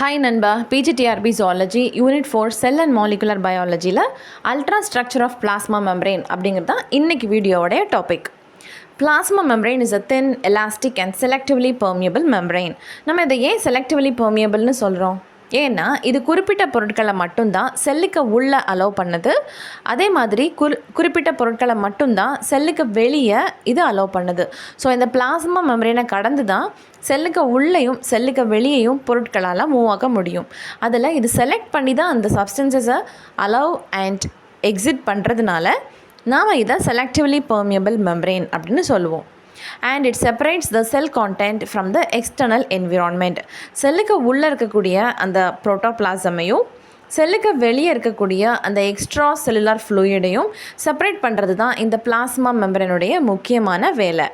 Hi Nanba, Trb Zoology, Unit 4 Cell and Molecular Biology la Ultra Structure of Plasma Membrane அப்படிங்கிறதா இன்னைக்கு வீடியோவோட topic. Plasma membrane is a thin, elastic and selectively permeable membrane. நம்ம இதை ஏன் selectively permeableனு சொல்கிறோம்? ஏன்னா இது குறிப்பிட்ட பொருட்களை மட்டும்தான் செல்லுக்கு உள்ளே அலோவ் பண்ணுது. அதே மாதிரி குறிப்பிட்ட பொருட்களை மட்டும்தான் செல்லுக்கு வெளியே இது அலோவ் பண்ணுது. ஸோ இந்த பிளாஸ்மா மெம்பரேனை கடந்து தான் செல்லுக்கு உள்ளேயும் செல்லுக்கு வெளியேயும் பொருட்களால் மூவ் ஆக முடியும். அதில் இது செலக்ட் பண்ணி தான் அந்த சப்ஸ்டன்சஸை அலோவ் அண்ட் எக்ஸிட் பண்ணுறதுனால நாம் இதை செலக்டிவ்லி பெர்மியபிள் மெம்பரேன் அப்படின்னு சொல்லுவோம். And it separates the cell content from the external environment. செல்லுக்கு உள்ளே இருக்கக்கூடிய அந்த புரோட்டோபிளாசமையும் செல்லுக்கு வெளியே இருக்கக்கூடிய அந்த எக்ஸ்ட்ரா செல்லுலார் ஃப்ளூயிடையும் செப்பரேட் பண்ணுறது தான் இந்த பிளாஸ்மா மெம்பரேனுடைய முக்கியமான வேலை.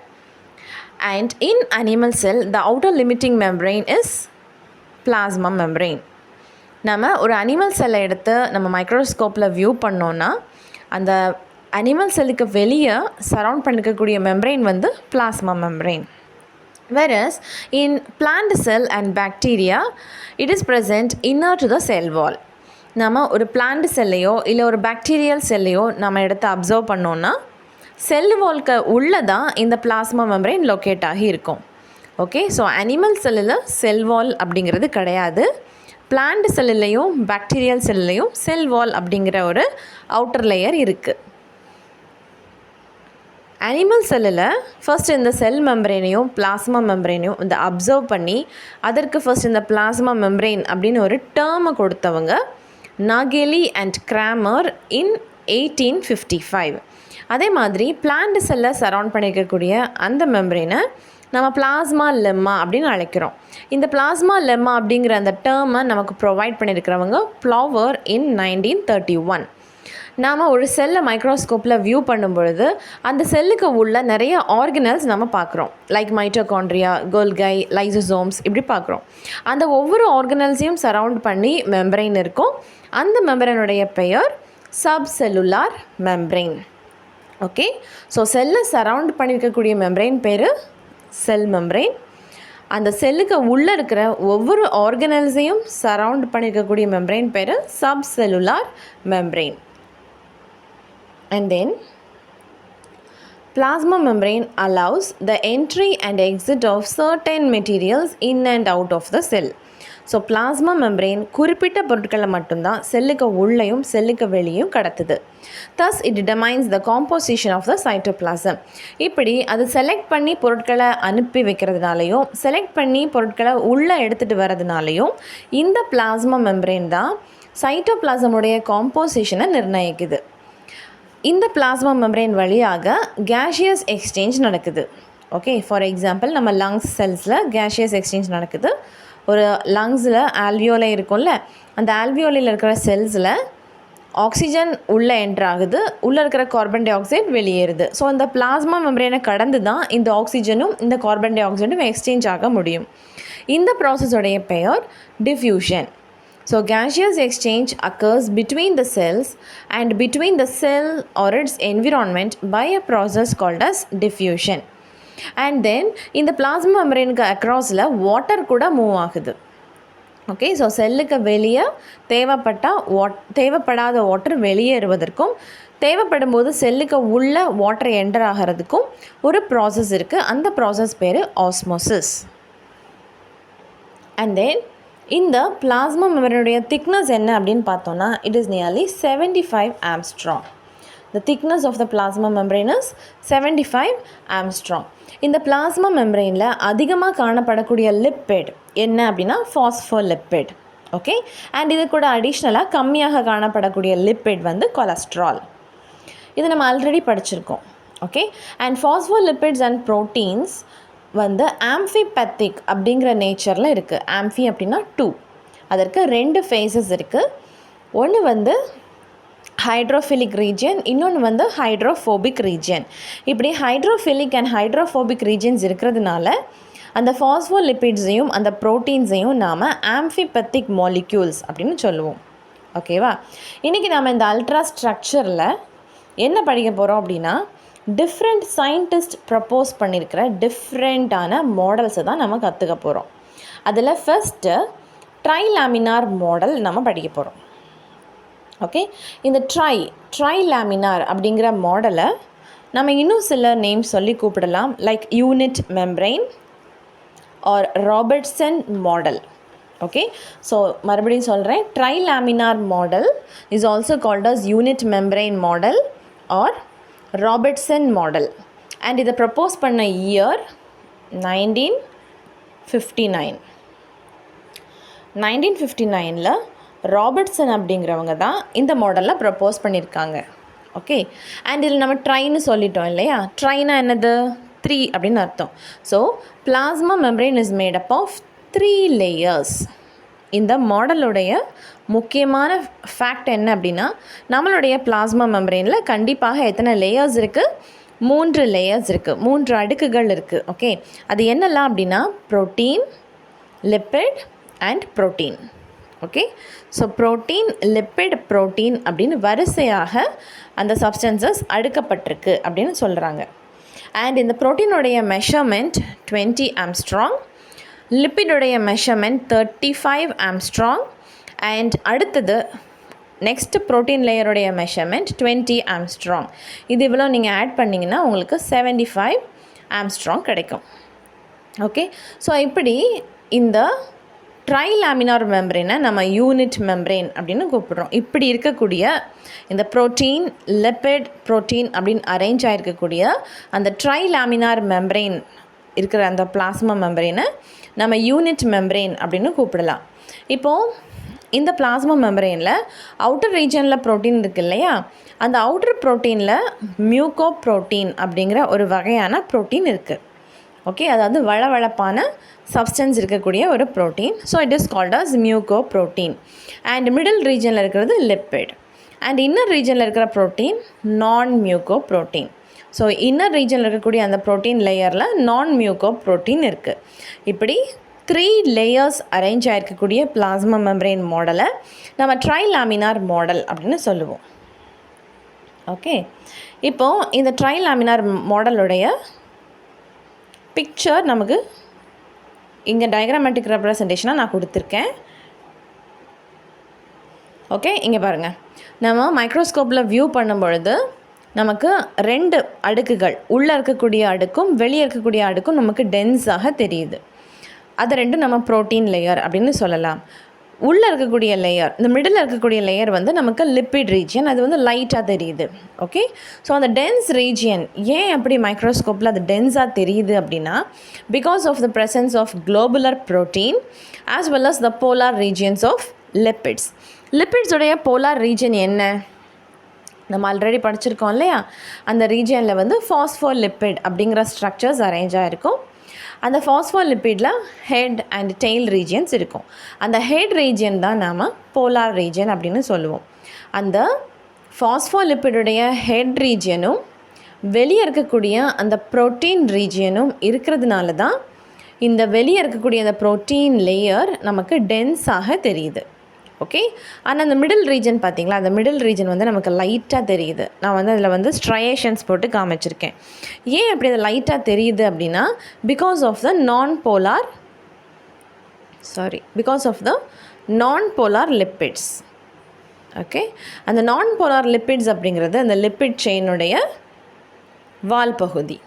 And in animal cell, the outer limiting membrane is plasma membrane. நம்ம ஒரு அனிமல் செல்லை எடுத்து நம்ம மைக்ரோஸ்கோப்பில் வியூ பண்ணோன்னா அந்த அனிமல் செல்லுக்கு வெளியே சரவுண்ட் பண்ணிக்கக்கூடிய மெம்பரெயின் வந்து plasma membrane. Whereas in plant cell and bacteria, it is present inner to the cell wall. நம்ம ஒரு பிளான்ட் செல்லையோ இல்லை ஒரு பாக்டீரியல் செல்லையோ நம்ம எடுத்து அப்சர்வ் பண்ணோன்னா செல் வால்க்கு உள்ளே தான் இந்த பிளாஸ்மா மெம்பரெயின் லொக்கேட் ஆகி இருக்கும். ஓகே, ஸோ அனிமல் செல்லில் செல் வால் அப்படிங்கிறது கிடையாது. பிளான்ட் செல்லையும் பாக்டீரியல் செல்லையும் செல் வால் அப்படிங்கிற ஒரு அவுட்டர் லேயர் இருக்குது. அனிமல் செல்லில் ஃபர்ஸ்ட் இந்த செல் மெம்பரேனையும் பிளாஸ்மா மெம்பரேனையும் இந்த அப்சர்வ் பண்ணி அதற்கு ஃபர்ஸ்ட் இந்த பிளாஸ்மா மெம்பரேன் அப்படின்னு ஒரு டேர்மை கொடுத்தவங்க நாகேலி அண்ட் கிராமர் இன் 1855. அதே மாதிரி பிளான்ட் செல்லை சரவுண்ட் பண்ணியிருக்கக்கூடிய அந்த மெம்பரேனை நம்ம பிளாஸ்மா லெம்மா அப்படின்னு அழைக்கிறோம். இந்த பிளாஸ்மா லெம்மா அப்படிங்கிற அந்த டேர்மை நமக்கு ப்ரொவைட் பண்ணியிருக்கிறவங்க ப்ளவர் இன் 1931. நாம் ஒரு செல்லை மைக்ரோஸ்கோப்பில் வியூ பண்ணும்பொழுது அந்த செல்லுக்கு உள்ள நிறைய ஆர்கனல்ஸ் நம்ம பார்க்குறோம். லைக் மைட்டோகாண்ட்ரியா, கோல்கை, லைசோசோம்ஸ் இப்படி பார்க்குறோம். அந்த ஒவ்வொரு ஆர்கனல்ஸையும் சரவுண்ட் பண்ணி மெம்பரெயின் இருக்கும். அந்த மெம்பரெயினுடைய பெயர் சப்செல்லுலார் மெம்பரெயின். ஓகே, ஸோ செல்லை சரவுண்ட் பண்ணியிருக்கக்கூடிய மெம்பரெயின் பேர் செல் மெம்பரெயின். அந்த செல்லுக்கு உள்ளே இருக்கிற ஒவ்வொரு ஆர்கனல்ஸையும் சரவுண்ட் பண்ணியிருக்கக்கூடிய மெம்பரெயின் பேர் சப்செல்லுலார் membrane. And then plasma membrane allows the entry and exit of certain materials in and out of the cell. So plasma membrane குறிப்பிட்ட பொருட்களை மட்டும்தான் செல்லுக்கு உள்ளேயும் செல்லுக்கு வெளியும் கடத்துது. Thus it determines the composition of the cytoplasm. இப்படி அது செலக்ட் பண்ணி பொருட்களை அனுப்பி வைக்கிறதுனாலையும் செலக்ட் பண்ணி பொருட்களை உள்ளே எடுத்துகிட்டு வர்றதுனாலையும் இந்த பிளாஸ்மா மெம்பரெயின் தான் சைட்டோபிளாசமுடைய காம்போசிஷனை நிர்ணயிக்குது. இந்த பிளாஸ்மா மெம்பரெயின் வழியாக கேஷியஸ் எக்ஸ்சேஞ்ச் நடக்குது. ஓகே, ஃபார் எக்ஸாம்பிள் நம்ம லங்ஸ் செல்ஸில் கேஷியஸ் எக்ஸ்சேஞ்ச் நடக்குது. ஒரு லங்ஸில் ஆல்வியோலை இருக்கும்ல, அந்த ஆல்வியோலையில் இருக்கிற செல்ஸில் ஆக்சிஜன் உள்ளே என்ட்ரு ஆகுது, உள்ளே இருக்கிற கார்பன் டை ஆக்சைடு வெளியேறுது. ஸோ இந்த பிளாஸ்மா மெம்பரெயினை கடந்து தான் இந்த ஆக்சிஜனும் இந்த கார்பன் டை ஆக்சைடும் எக்ஸ்சேஞ்ச் ஆக முடியும். இந்த ப்ராசஸோடைய பெயர் diffusion. So gaseous exchange occurs between the cells and between the cell or its environment by a process called as diffusion. And then in the plasma membrane acrossல water கூட move ஆகுது. Okay, so செல்லுக்கு வெளியே தேவைப்படாத water வெளியேறுவதற்கும் தேவைப்படும் போது செல்லுக்கு உள்ள water enter ஆகிறதுக்கும் ஒரு ப்ராசஸ் இருக்குது. அந்த ப்ராசஸ் பேர் ஆஸ்மோசிஸ். அண்ட் தென் இந்த பிளாஸ்மா மெம்பரேனுடைய திக்னஸ் என்ன அப்படின்னு பார்த்தோன்னா it is nearly 75 Armstrong. The thickness of the plasma membrane is 75 Armstrong. இந்த பிளாஸ்மா மெம்பரெயினில் அதிகமாக காணப்படக்கூடிய லிப்பிட் என்ன அப்படின்னா ஃபாஸ்ஃபோலிப்பிட். ஓகே, அண்ட் இது கூட அடிஷ்னலாக கம்மியாக காணப்படக்கூடிய லிப்பிட் வந்து கொலஸ்ட்ரால். இது நம்ம ஆல்ரெடி படிச்சிருக்கோம். ஓகே, அண்ட் ஃபாஸ்ஃபோலிப்பிட்ஸ் அண்ட் ப்ரோட்டீன்ஸ் வந்து ஆம்ஃபிபேத்திக் அப்படிங்கிற நேச்சரில் இருக்குது. ஆம்ஃபி அப்படின்னா 2. அதற்கு 2 ஃபேஸஸ் இருக்குது. ஒன்று வந்து ஹைட்ரோஃபிலிக் ரீஜியன், இன்னொன்று வந்து ஹைட்ரோஃபோபிக் ரீஜியன். இப்படி ஹைட்ரோஃபிலிக் அண்ட் ஹைட்ரோஃபோபிக் ரீஜியன்ஸ் இருக்கிறதுனால அந்த ஃபாஸ்ஃபோலிப்பிட்ஸையும் அந்த ப்ரோட்டீன்ஸையும் நாம் ஆம்ஃபிபேத்திக் மாலிக்யூல்ஸ் அப்படின்னு சொல்லுவோம். ஓகேவா, இன்றைக்கி நாம் இந்த அல்ட்ரா ஸ்ட்ரக்சரில் என்ன படிக்க போகிறோம் அப்படின்னா டிஃப்ரெண்ட் சயின்டிஸ்ட் ப்ரப்போஸ் பண்ணியிருக்கிற டிஃப்ரெண்ட்டான மாடல்ஸை தான் நம்ம கற்றுக்க போகிறோம். அதில் ஃபஸ்ட்டு ட்ரைலாமினார் மாடல் நம்ம படிக்க போகிறோம். ஓகே, இந்த ட்ரைலாமினார் அப்படிங்கிற மாடலை நம்ம இன்னும் சில நேம் சொல்லி கூப்பிடலாம். Like unit membrane or Robertson model. Okay, so மறுபடியும் சொல்கிறேன், trilaminar model is also called as unit membrane model or Robertson model. And இதை ப்ரப்போஸ் பண்ண இயர் 1959. 1959 ராபர்ட்சன் அப்படிங்கிறவங்க தான் இந்த மாடலில் ப்ரப்போஸ் பண்ணியிருக்காங்க. ஓகே, அண்ட் இதில் நம்ம ட்ரைன்னு சொல்லிட்டோம் இல்லையா? ட்ரைனா என்னது? 3 அப்படின்னு அர்த்தம். So plasma membrane is made up of 3 layers. இந்த மாடலுடைய முக்கியமான ஃபேக்ட் என்ன அப்படின்னா, நம்மளுடைய பிளாஸ்மா மெம்பரைனில் கண்டிப்பாக எத்தனை லேயர்ஸ் இருக்குது? 3 லேயர்ஸ் இருக்குது, 3 அடுக்குகள் இருக்குது. ஓகே, அது என்னெல்லாம் அப்படின்னா protein, lipid and protein. Okay, so protein, lipid, protein அப்படின்னு வரிசையாக அந்த சப்ஸ்டன்சஸ் அடுக்கப்பட்டிருக்கு அப்படின்னு சொல்கிறாங்க. அண்ட் இந்த ப்ரோட்டீனுடைய மெஷர்மெண்ட் 20 ஆம்ஸ்ட்ராங், லிப்பிடுடைய மெஷர்மெண்ட் 35 ஆம்ஸ்ட்ராங், அண்ட் அடுத்தது நெக்ஸ்ட் ப்ரோட்டீன் லேயருடைய மெஷர்மெண்ட் 20 ஆம்ஸ்ட்ராங். இது இவ்வளோ நீங்கள் ஆட் பண்ணிங்கன்னா உங்களுக்கு 75 ஆம்ஸ்ட்ராங் கிடைக்கும். ஓகே, ஸோ இப்படி இந்த ட்ரைலாமினார் மெம்பரைனை நம்ம யூனிட் மெம்பரைன் அப்படின்னு கூப்பிடுறோம். இப்படி இருக்கக்கூடிய இந்த ப்ரோட்டீன், லிப்பிட், ப்ரோட்டீன் அப்படின்னு அரேஞ்ச் ஆகிருக்கக்கூடிய அந்த ட்ரைலாமினார் மெம்பரைன் இருக்கிற அந்த பிளாஸ்மா மெம்பரைனை நம்ம யூனிட் மெம்பரைன் அப்படின்னு கூப்பிடலாம். இப்போது இந்த பிளாஸ்மா மெம்பரைனில் அவுட்டர் ரீஜனில் ப்ரோட்டீன் இருக்குது இல்லையா? அந்த அவுட்டர் ப்ரோட்டீனில் மியூகோ ப்ரோட்டீன் அப்படிங்கிற ஒரு வகையான ப்ரோட்டீன் இருக்குது. ஓகே, அதாவது வளவளப்பான சப்ஸ்டன்ஸ் இருக்கக்கூடிய ஒரு protein. So it is called as muco protein. And middle ரீஜனில் இருக்கிறது லிப்பிட். அண்ட் இன்னர் ரீஜனில் இருக்கிற ப்ரோட்டீன் நான் மியூகோ ப்ரோட்டீன். ஸோ இன்னர் ரீஜனில் இருக்கக்கூடிய அந்த ப்ரோட்டீன் லேயரில் நான் மியூகோ ப்ரோட்டீன் இருக்குது. இப்படி 3 லேயர்ஸ் அரேஞ்ச் ஆகிருக்கக்கூடிய பிளாஸ்மா மெம்பரைன் மாடலை நம்ம ட்ரைலாமினார் மாடல் அப்படின்னு சொல்லுவோம். ஓகே, இப்போது இந்த ட்ரைலாமினார் மாடலுடைய பிக்சர் நமக்கு இங்கே டயக்ராமேட்டிக் ரெப்ரசன்டேஷனாக நான் கொடுத்துருக்கேன். ஓகே, இங்கே பாருங்கள், நம்ம மைக்ரோஸ்கோப்பில் வியூ பண்ணும் பொழுது நமக்கு 2 அடுக்குகள், உள்ளே இருக்கக்கூடிய அடுக்கும் வெளியே இருக்கக்கூடிய அடுக்கும் நமக்கு டென்ஸாக தெரியுது. அது 2 நம்ம ப்ரோட்டீன் லேயர் அப்படின்னு சொல்லலாம். உள்ளே இருக்கக்கூடிய லேயர், இந்த மிடில் இருக்கக்கூடிய லேயர் வந்து நமக்கு லிப்பிட் ரீஜியன், அது வந்து லைட்டாக தெரியுது. ஓகே, ஸோ அந்த டென்ஸ் ரீஜியன் ஏன் அப்படி மைக்ரோஸ்கோப்பில் அது டென்ஸாக தெரியுது அப்படின்னா, because of the presence of globular protein as well as the polar regions of lipids. லிப்பிட்ஸுடைய போலார் ரீஜன் என்ன? நம்ம ஆல்ரெடி படிச்சிருக்கோம் இல்லையா? அந்த ரீஜியனில் வந்து ஃபாஸ்ஃபோலிப்பிட் அப்படிங்கிற ஸ்ட்ரக்சர்ஸ் அரேஞ்ச் ஆகிருக்கும். அந்த ஃபாஸ்ஃபோலிப்பிடில் ஹெட் அண்ட் டெய்ல் ரீஜியன்ஸ் இருக்கும். அந்த ஹெட் ரீஜியன் தான் நாம் போலார் ரீஜியன் அப்படின்னு சொல்லுவோம். அந்த ஃபாஸ்ஃபோலிப்பிடுடைய ஹெட் ரீஜியனும் வெளியே இருக்கக்கூடிய அந்த ப்ரோட்டீன் ரீஜியனும் இருக்கிறதுனால தான் இந்த வெளியே இருக்கக்கூடிய அந்த ப்ரோட்டீன் லேயர் நமக்கு டென்ஸாக தெரியுது. ஓகே, ஆனால் அந்த மிடில் ரீஜன் பார்த்திங்களா, அந்த மிடில் ரீஜன் வந்து நமக்கு லைட்டாக தெரியுது. நான் வந்து அதில் வந்து ஸ்ட்ரையேஷன்ஸ் போட்டு காமிச்சிருக்கேன். ஏன் அப்படி அது லைட்டாக தெரியுது அப்படின்னா, பிகாஸ் ஆஃப் த நான் போலார் லிப்பிட்ஸ். ஓகே, அந்த நான் போலார் லிப்பிட்ஸ் அப்படிங்கிறது அந்த லிப்பிட் செயினுடைய வால் பகுதி.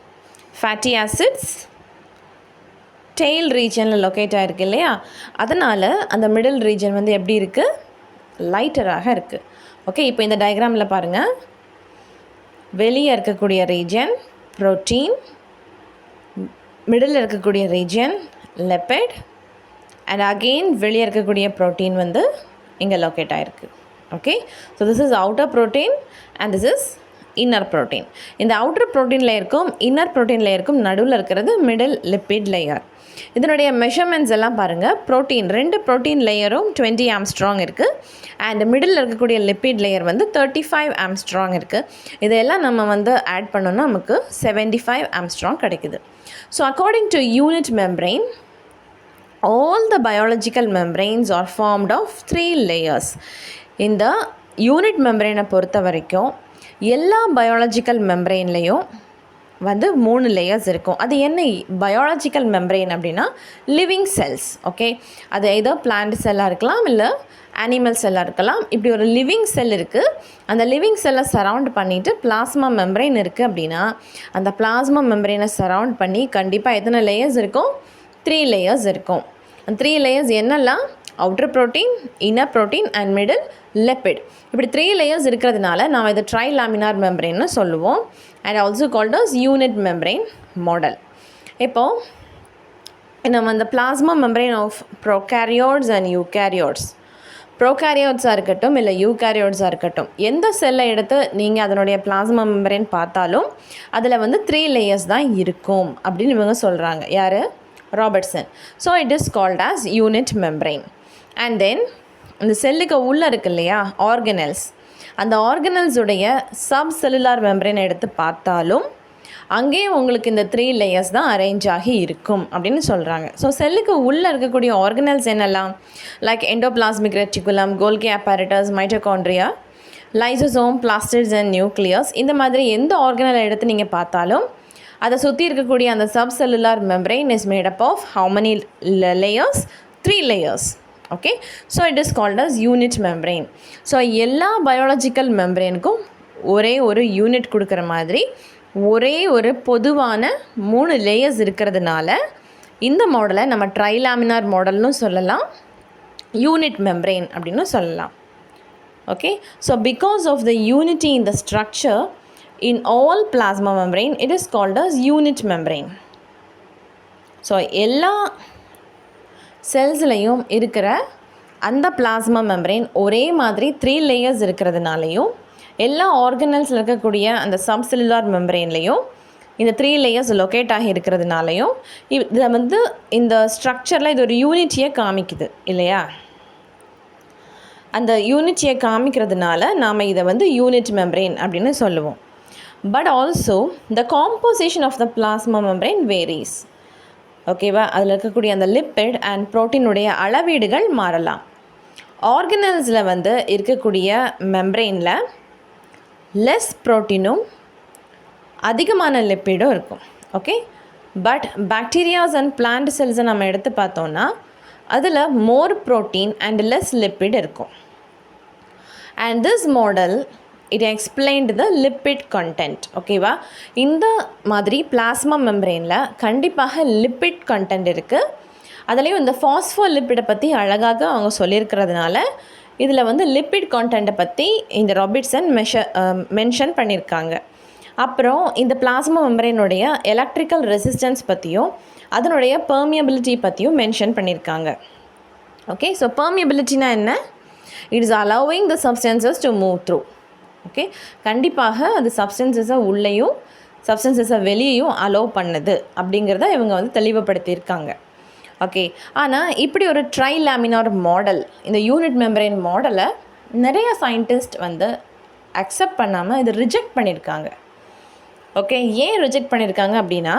ஃபேட்டி ஆசிட்ஸ் டெய்ல் ரீஜனில் லொக்கேட் ஆகிருக்கு இல்லையா? அதனால் அந்த மிடில் ரீஜன் வந்து எப்படி இருக்குது? லைட்டராக இருக்குது. ஓகே, இப்போ இந்த டயக்ராமில் பாருங்கள், வெளியே இருக்கக்கூடிய ரீஜன் ப்ரோட்டீன், மிடில் இருக்கக்கூடிய ரீஜன் லிப்பிட், அண்ட் அகெயின் வெளியே இருக்கக்கூடிய ப்ரோட்டீன் வந்து இங்கே லொக்கேட் ஆகிருக்கு. Okay, so this is outer protein and this is inner protein. இந்த அவுட்டர் ப்ரோட்டீன் லேயருக்கும் இன்னர் ப்ரோட்டீன் லேயருக்கும் நடுவில் இருக்கிறது மிடில் லிப்பிட் லேயர். இதனுடைய மெஷர்மெண்ட்ஸ் எல்லாம் பாருங்கள். ப்ரோட்டீன் 2 ப்ரோட்டீன் லேயரும் 20 ஆம்ஸ்ட்ராங் இருக்குது. அண்ட் மிடில் இருக்கக்கூடிய லிப்பிட் லேயர் வந்து 35 ஆம்ஸ்ட்ராங் இருக்குது. இதெல்லாம் நம்ம வந்து ஆட் பண்ணோன்னா நமக்கு 75 ஆம்ஸ்ட்ராங் கிடைக்குது. So according to unit membrane, all the biological membranes are formed of 3 layers. இந்த யூனிட் மெம்பரைனை பொறுத்த வரைக்கும் எல்லா பயாலஜிக்கல் மெம்பரைன்லேயும் வந்து 3 லேயர்ஸ் இருக்கும். அது என்ன பயாலஜிக்கல் மெம்பரெயின் அப்படின்னா லிவிங் செல்ஸ். ஓகே, அது ஏதோ பிளான்ட் செல்லாக இருக்கலாம், இல்லை அனிமல் செல்லாக இருக்கலாம். இப்படி ஒரு லிவிங் செல் இருக்குது. அந்த லிவிங் செல்லை சரவுண்ட் பண்ணிவிட்டு பிளாஸ்மா மெம்பரெயின் இருக்குது அப்படின்னா அந்த பிளாஸ்மா மெம்பரெயினை சரவுண்ட் பண்ணி கண்டிப்பாக எத்தனை லேயர்ஸ் இருக்கும்? 3 லேயர்ஸ் இருக்கும். அந்த 3 லேயர்ஸ் என்னெல்லாம்? Outer protein, inner protein and middle lipid. இப்படி 3 லேயர்ஸ் இருக்கிறதுனால நாம் இதை ட்ரைலாமினார் மெம்பரெயின்னு சொல்லுவோம். And also called as unit membrane model. இப்போது நம்ம அந்த plasma membrane of prokaryotes and eukaryotes, ப்ரோகாரியோட்ஸாக இருக்கட்டும் இல்லை யூகேரியோட்ஸாக இருக்கட்டும், எந்த செல்லை எடுத்து நீங்கள் அதனுடைய பிளாஸ்மா மெம்பரெயின் பார்த்தாலும் அதில் வந்து 3 லேயர்ஸ் தான் இருக்கும் அப்படின்னு இவங்க சொல்கிறாங்க. யார்? Robertson. So it is called as unit membrane. And then இந்த செல்லுக்கு உள்ளே இருக்கு இல்லையா ஆர்கனல்ஸ், அந்த ஆர்கனல்ஸுடைய சப் செல்லுலார் மெம்பரெயின் எடுத்து பார்த்தாலும் அங்கேயும் உங்களுக்கு இந்த 3 லேயர்ஸ் தான் அரேஞ்ச் ஆகி இருக்கும் அப்படின்னு சொல்கிறாங்க. ஸோ செல்லுக்கு உள்ளே இருக்கக்கூடிய ஆர்கனல்ஸ் என்னெல்லாம்? Like endoplasmic reticulum, Golgi apparatus, mitochondria, lysosome, plastids and nucleus. இந்த மாதிரி எந்த ஆர்கனலை எடுத்து நீங்கள் பார்த்தாலும் அதை சுற்றி இருக்கக்கூடிய அந்த sub cellular membrane is made up of how many layers? 3 layers. Okay, so it is called as unit membrane. So எல்லா பயாலஜிக்கல் மெம்பரெயினுக்கும் ஒரே ஒரு யூனிட் கொடுக்குற மாதிரி ஒரே ஒரு பொதுவான 3 லேயர்ஸ் இருக்கிறதுனால இந்த மாடலை நம்ம ட்ரைலாமினார் மாடல்னு சொல்லலாம், யூனிட் மெம்பரெயின் அப்படின்னு சொல்லலாம். Okay, so because of the unity in the structure in all plasma membrane it is called as unit membrane. So எல்லா செல்ஸ்லையும் இருக்கிற அந்த பிளாஸ்மா மெம்பரெயின் ஒரே மாதிரி 3 லேயர்ஸ் இருக்கிறதுனாலையும் எல்லா ஆர்கனல்ஸில் இருக்கக்கூடிய அந்த சப்செல்லுலார் மெம்பரெயின்லேயும் இந்த 3 லேயர்ஸ் லொக்கேட் ஆகி இருக்கிறதுனாலையும் இதை வந்து இந்த ஸ்ட்ரக்சரில் இது ஒரு யூனிட்டியை காமிக்குது இல்லையா? அந்த யூனிட்டியை காமிக்கிறதுனால நாம் இதை வந்து யூனிட் மெம்பரெயின் அப்படின்னு சொல்லுவோம். But also the composition of the plasma membrane varies. ஓகேவா? அதில் இருக்கக்கூடிய அந்த லிப்பிட் அண்ட் ப்ரோட்டீனுடைய அளவீடுகள் மாறலாம். ஆர்கனல்ஸில் வந்து இருக்கக்கூடிய மெம்பரெயினில் லெஸ் ப்ரோட்டீனும் அதிகமான லிப்பிடும் இருக்கும். Okay, but bacterias and plant செல்ஸை நம்ம எடுத்து பார்த்தோன்னா அதில் more protein and less lipid இருக்கும். And this model it explained the lipid content. ஓகேவா? இந்த மாதிரி பிளாஸ்மா மெம்பரெயினில் கண்டிப்பாக லிப்பிட் கண்டென்ட் இருக்குது. அதுலேயும் இந்த ஃபாஸ்ஃபோலிப்பிடை பற்றி அழகாக அவங்க சொல்லியிருக்கிறதுனால இதில் வந்து லிப்பிட் கான்டென்ட்டை பற்றி இந்த ராபர்ட்சன் மென்ஷன் பண்ணியிருக்காங்க. அப்புறம் இந்த பிளாஸ்மா மெம்பரெயினுடைய எலக்ட்ரிக்கல் ரெசிஸ்டன்ஸ் பற்றியும் அதனுடைய பெர்மியபிலிட்டி பற்றியும் மென்ஷன் பண்ணியிருக்காங்க. ஓகே, ஸோ பெர்மியபிலிட்டினா என்ன? It is allowing the substances to move through. Okay, கண்டிப்பாக அது சப்ஸ்டன்சஸை உள்ளேயும் சப்ஸ்டன்சஸை வெளியேயும் அலோவ் பண்ணுது அப்படிங்கிறத இவங்க வந்து தெளிவுபடுத்தியிருக்காங்க. ஓகே, ஆனால் இப்படி ஒரு ட்ரைலாமினார் மாடல், இந்த யூனிட் மெம்பரெயின் மாடலை நிறைய சயின்டிஸ்ட் வந்து அக்செப்ட் பண்ணாமல் இது ரிஜெக்ட் பண்ணியிருக்காங்க. ஓகே, ஏன் ரிஜெக்ட் பண்ணியிருக்காங்க அப்படின்னா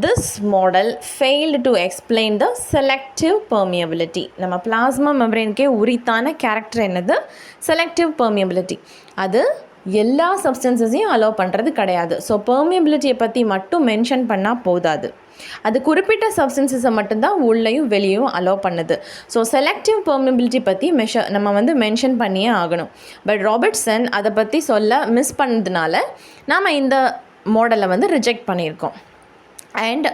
this model failed to explain the selective permeability. நம்ம பிளாஸ்மா மெம்பரெயினுக்கே உரித்தான கேரக்டர் என்னது? Selective permeability. அது எல்லா சப்ஸ்டன்சஸையும் அலோவ் பண்ணுறது கிடையாது. ஸோ பெர்மியபிலிட்டியை பற்றி மட்டும் மென்ஷன் பண்ணால் போதாது, அது குறிப்பிட்ட சப்ஸ்டன்சஸை மட்டும்தான் உள்ளேயும் வெளியும் அலோவ் பண்ணுது. ஸோ செலக்டிவ் பெர்மியபிலிட்டி பற்றி நம்ம வந்து மென்ஷன் பண்ணியே ஆகணும். பட் ராபர்ட்சன் அதை பற்றி சொல்ல மிஸ் பண்ணதுனால நாம் இந்த மாடலை வந்து ரிஜெக்ட் பண்ணியிருக்கோம். And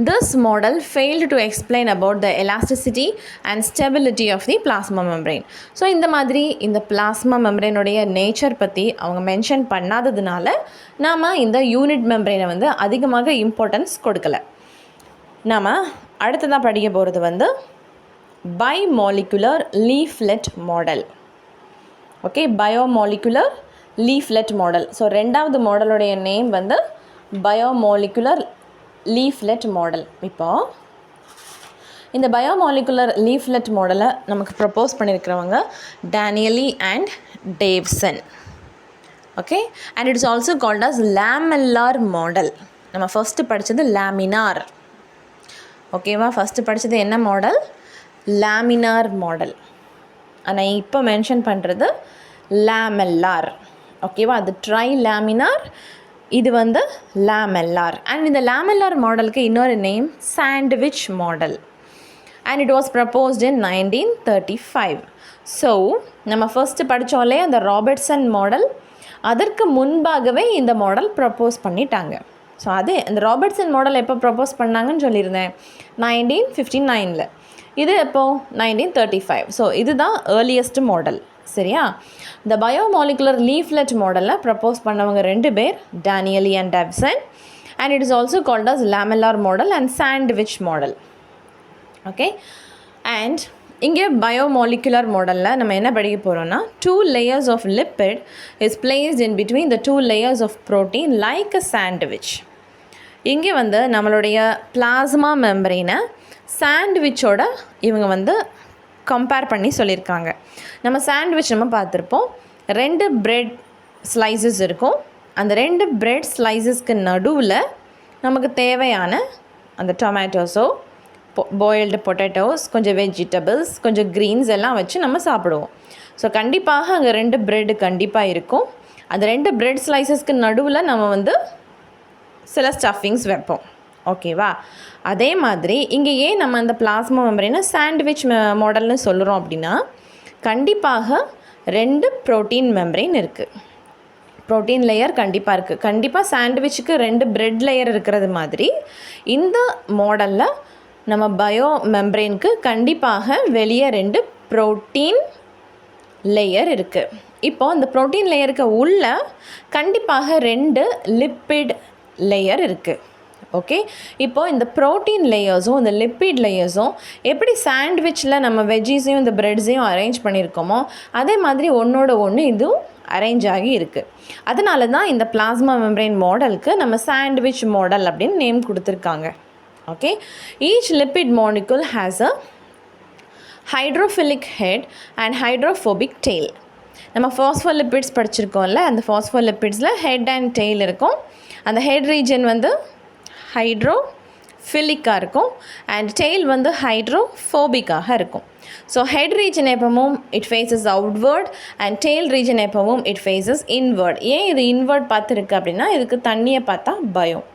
this model failed to explain about the elasticity and stability of the plasma membrane. So இந்த மாதிரி இந்த பிளாஸ்மா மெம்பரெயினுடைய நேச்சர் பற்றி அவங்க மென்ஷன் பண்ணாததுனால நாம் இந்த யூனிட் மெம்பரெயினை வந்து அதிகமாக இம்பார்ட்டன்ஸ் கொடுக்கல. நாம் அடுத்ததாக படிக்க போகிறது வந்து biomolecular leaflet model. Okay, biomolecular leaflet model. So ரெண்டாவது மாடலுடைய நேம் வந்து பயோமாலிகுலர் லீஃப்லெட் மாடல். இப்போது இந்த பயோமாலிகுலர் லீஃப்லெட் மாடலை நமக்கு ப்ரப்போஸ் பண்ணியிருக்கிறவங்க Danielli and Davson. Okay, and it's also called as lamellar model. நம்ம ஃபஸ்ட்டு படித்தது லேமினார். ஓகேவா? ஃபஸ்ட்டு படித்தது என்ன மாடல்? Laminar model. ஆனால் இப்போ மென்ஷன் பண்ணுறது லேமெல்லார். ஓகேவா? அது ட்ரை லேமினார் இது வந்து லாமெல்லார். அண்ட் இந்த லாமெல்லார் மாடலுக்கு இன்னொரு name sandwich model. And it was proposed in 1935. So நம்ம ஃபர்ஸ்ட்டு படித்தோம்லே அந்த ராபர்ட்சன் மாடல், அதற்கு முன்பாகவே இந்த மாடல் ப்ரப்போஸ் பண்ணிட்டாங்க. ஸோ அது இந்த ராபர்ட்சன் மாடல் எப்போ ப்ரப்போஸ் பண்ணாங்கன்னு சொல்லியிருந்தேன், 1959. இது எப்போது 1935. ஸோ இதுதான் ஏர்லியஸ்ட் மாடல். சரியா? இந்த பயோமாலிகுலர் லீஃப்லெட் மாடலில் ப்ரப்போஸ் பண்ணவங்க 2 பேர், Danielli and Davson. And it is also called as lamellar model and sandwich model. Okay. And இங்கே பயோமாலிகுலர் மாடலில் நம்ம என்ன படிக்க போகிறோம்னா, 2 layers of lipid is placed in between the 2 layers of protein like a sandwich. இங்கே வந்து நம்மளுடைய plasma மெம்பரேனை சாண்ட்விச்சோட இவங்க வந்து கம்பேர் பண்ணி சொல்லியிருக்காங்க. நம்ம சாண்ட்விச் நம்ம பார்த்துருப்போம், 2 பிரெட் ஸ்லைசஸ் இருக்கும். அந்த 2 பிரெட் ஸ்லைசஸ்க்கு நடுவில் நமக்கு தேவையான அந்த டொமேட்டோஸோ, பாயில்டு பொட்டேட்டோஸ், கொஞ்சம் வெஜிடபிள்ஸ், கொஞ்சம் க்ரீன்ஸ் எல்லாம் வச்சு நம்ம சாப்பிடுவோம். ஸோ கண்டிப்பாக அங்கே 2 பிரெட் கண்டிப்பாக இருக்கும். அந்த 2 பிரெட் ஸ்லைசஸ்க்கு நடுவில் நம்ம வந்து சில ஸ்டஃபிங்ஸ் வைப்போம். ஓகேவா? அதே மாதிரி இங்கே ஏன் நம்ம அந்த பிளாஸ்மா மெம்பரேனை சாண்ட்விச் மாடல்னு சொல்கிறோம் அப்படின்னா, கண்டிப்பாக 2 ப்ரோட்டீன் மெம்பரேன் இருக்குது. ப்ரோட்டீன் லேயர் கண்டிப்பாக இருக்குது. கண்டிப்பாக சாண்ட்விச்சுக்கு 2 பிரெட் லேயர் இருக்கிறது மாதிரி இந்த மாடலில் நம்ம பயோ மெம்பரேனுக்கு கண்டிப்பாக வெளியே 2 ப்ரோட்டீன் லேயர் இருக்குது. இப்போது இந்த ப்ரோட்டீன் லேயருக்கு உள்ள கண்டிப்பாக 2 லிப்பிட் லேயர் இருக்குது. ஓகே. இப்போது இந்த ப்ரோட்டீன் லேயர்ஸும் இந்த லிப்பிட் லேயர்ஸும் எப்படி சாண்ட்விச்சில் நம்ம வெஜ்ஜீஸையும் இந்த ப்ரெட்ஸையும் அரேஞ்ச் பண்ணியிருக்கோமோ அதே மாதிரி ஒன்றோட ஒன்று இதுவும் அரேஞ்ச் ஆகி இருக்குது. அதனால தான் இந்த பிளாஸ்மா மெம்பரேன் மாடலுக்கு நம்ம சாண்ட்விச் மாடல் அப்படின்னு நேம் கொடுத்துருக்காங்க. Okay. Each lipid molecule has a hydrophilic head and hydrophobic tail. நம்ம ஃபாஸ்ஃபோலிப்பிட்ஸ் படிச்சிருக்கோம்ல, அந்த ஃபாஸ்ஃபோலிப்பிட்ஸில் ஹெட் அண்ட் டெய்ல் இருக்கும். அந்த ஹெட் ரீஜன் வந்து ஹைட்ரோஃபிலிக்காக இருக்கும் அண்ட் டெய்ல் வந்து ஹைட்ரோஃபோபிக்காக இருக்கும். ஸோ ஹெட் ரீஜன் எப்பவும் it faces outward and tail region எப்பவும் இட் ஃபேஸஸ் இன்வேர்ட். ஏன் இது இன்வேர்ட் பார்த்துருக்கு அப்படின்னா, இதுக்கு தண்ணியை பார்த்தா பயம்,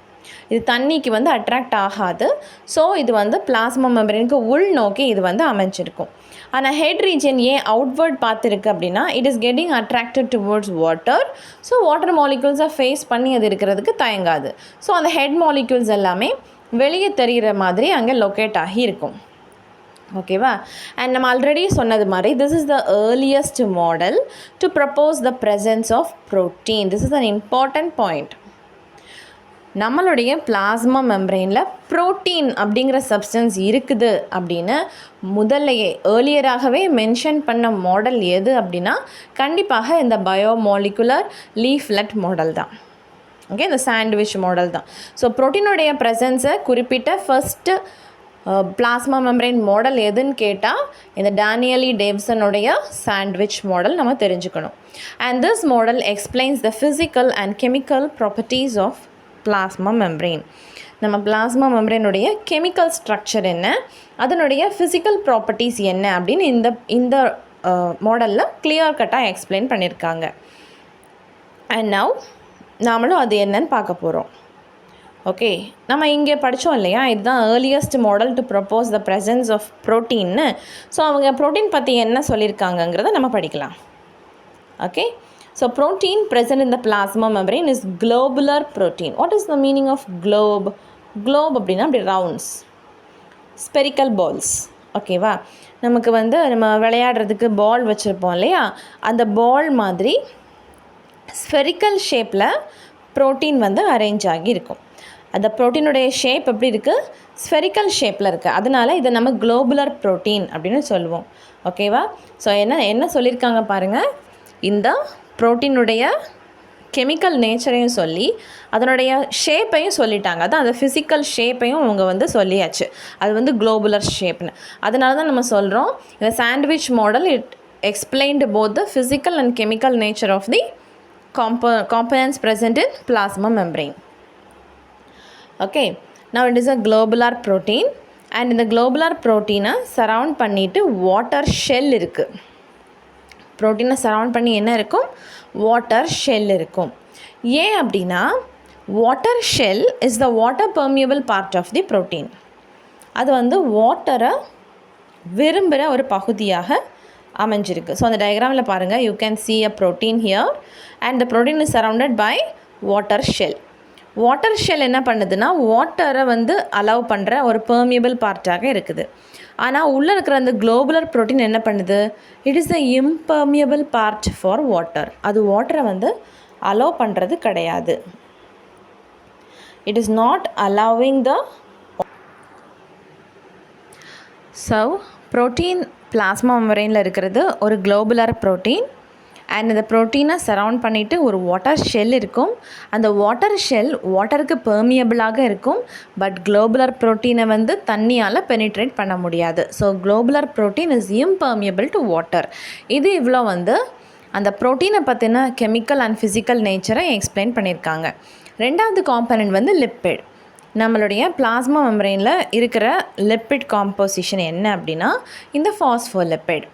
இது தண்ணிக்கு வந்து அட்ராக்ட் ஆகாது. ஸோ இது வந்து பிளாஸ்மா மெம்பரேனுக்கு உள் நோக்கி இது வந்து அமைஞ்சிருக்கும். ஆனால் ஹெட் ரீஜன் ஏன் அவுட்வர்ட் பார்த்துருக்கு அப்படின்னா, it is getting attracted towards water. So water மாலிக்யூல்ஸை ஃபேஸ் பண்ணி அது இருக்கிறதுக்கு தயங்காது. ஸோ அந்த ஹெட் மாலிக்யூல்ஸ் எல்லாமே வெளியே தெரிகிற மாதிரி அங்கே லொக்கேட் ஆகி இருக்கும். ஓகேவா? அண்ட் நம்ம ஆல்ரெடி சொன்னது மாதிரி this is the earliest model to propose the presence of protein. This is an important point. நம்மளுடைய பிளாஸ்மா மெம்பரேனில் ப்ரோட்டீன் அப்படிங்கிற சப்ஸ்டன்ஸ் இருக்குது அப்படின்னு முதல்லையே ஏர்லியராகவே மென்ஷன் பண்ண மாடல் எது அப்படின்னா, கண்டிப்பாக இந்த பயோமாலிகுலர் லீஃப்லெட் மாடல் தான். ஓகே, இந்த சாண்ட்விச் மாடல் தான். ஸோ ப்ரோட்டீனுடைய ப்ரெசன்ஸை குறிப்பிட்ட ஃபஸ்ட்டு பிளாஸ்மா மெம்பரேன் மாடல் எதுன்னு கேட்டால் இந்த டேனியலி டேவ்சனுடைய சாண்ட்விச் மாடல் நம்ம தெரிஞ்சுக்கணும். And this model explains the physical and chemical properties of plasma membrane. நம்ம பிளாஸ்மா மெம்பரேனுடைய கெமிக்கல் ஸ்ட்ரக்சர் என்ன, அதனுடைய ஃபிசிக்கல் ப்ராப்பர்ட்டிஸ் என்ன அப்படின்னு இந்த மாடலில் கிளியர் கட்டாக எக்ஸ்பிளைன் பண்ணியிருக்காங்க. அண்ட் நவ் நாமளும் அது என்னன்னு பார்க்க போகிறோம். ஓகே, நம்ம இங்கே படித்தோம் இல்லையா, இதுதான் earliest model to propose the presence of ப்ரோட்டீன்னு. ஸோ அவங்க ப்ரோட்டீன் பற்றி என்ன சொல்லியிருக்காங்கங்கிறத நம்ம படிக்கலாம். Okay, so protein present in the plasma membrane is globular protein. What is the meaning of globe? Globe அப்படின்னா அப்படி ரவுண்ட்ஸ், ஸ்பெரிக்கல் பால்ஸ். ஓகேவா? நமக்கு வந்து நம்ம விளையாடுறதுக்கு பால் வச்சுருப்போம் இல்லையா, அந்த பால் மாதிரி ஸ்பெரிக்கல் ஷேப்பில் ப்ரோட்டீன் வந்து அரேஞ்ச் ஆகி இருக்கும். அந்த ப்ரோட்டீனுடைய ஷேப் எப்படி இருக்குது, ஸ்பெரிக்கல் ஷேப்பில் இருக்குது. அதனால் இதை நம்ம குளோபுலர் ப்ரோட்டீன் அப்படின்னு சொல்லுவோம். ஓகேவா? ஸோ என்ன சொல்லியிருக்காங்க பாருங்கள், இந்த ப்ரோட்டீனுடைய கெமிக்கல் நேச்சரையும் சொல்லி அதனுடைய ஷேப்பையும் சொல்லிட்டாங்க. அதான் அந்த ஃபிசிக்கல் ஷேப்பையும் அவங்க வந்து சொல்லியாச்சு, அது வந்து குளோபுலர் ஷேப்னு. அதனால தான் நம்ம சொல்கிறோம் இந்த sandwich model it explained both the physical and chemical nature of the components present in plasma membrane. Okay, now it is a globular protein and in the globular protein surround பண்ணிட்டு water shell இருக்குது. ப்ரோட்டீனை surround பண்ணி என்ன இருக்கும், water shell இருக்கும். ஏன் அப்படின்னா water shell is the water permeable part of the protein. அது வந்து வாட்டரை விரும்புகிற ஒரு பகுதியாக அமைஞ்சிருக்கு. ஸோ அந்த டயக்ராமில் பாருங்கள், you can see a protein here and the protein is surrounded by water shell. Water shell என்ன பண்ணுதுன்னா வாட்டரை வந்து அலோவ் பண்ணுற ஒரு பெர்மியபிள் பார்ட்டாக இருக்குது. ஆனால் உள்ளே இருக்கிற அந்த குளோபுலர் ப்ரோட்டீன் என்ன பண்ணுது, it is the impermeable part for water. அது வாட்டரை வந்து அலோவ் பண்ணுறது கிடையாது. It is not allowing the. So protein plasma மெம்பரேனில் இருக்கிறது ஒரு குளோபுலர் ப்ரோட்டீன். அண்ட் இந்த ப்ரோட்டீனை சரவுண்ட் பண்ணிவிட்டு ஒரு வாட்டர் ஷெல் இருக்கும். அந்த வாட்டர் ஷெல் வாட்டருக்கு பெர்மியபிளாக இருக்கும். பட் குளோபுலர் ப்ரோட்டீனை வந்து தண்ணியால் பெனிட்ரேட் பண்ண முடியாது. So globular protein is impermeable to water. இது இவ்வளோ வந்து அந்த ப்ரோட்டீனை பற்றின கெமிக்கல் அண்ட் ஃபிசிக்கல் நேச்சரை எக்ஸ்பிளைன் பண்ணியிருக்காங்க. ரெண்டாவது காம்பனண்ட் வந்து லிப்பிட். நம்மளுடைய பிளாஸ்மா மெம்பரேனில் இருக்கிற லிப்பிட் காம்போசிஷன் என்ன அப்படின்னா இந்த ஃபாஸ்ஃபோலிப்பிட்.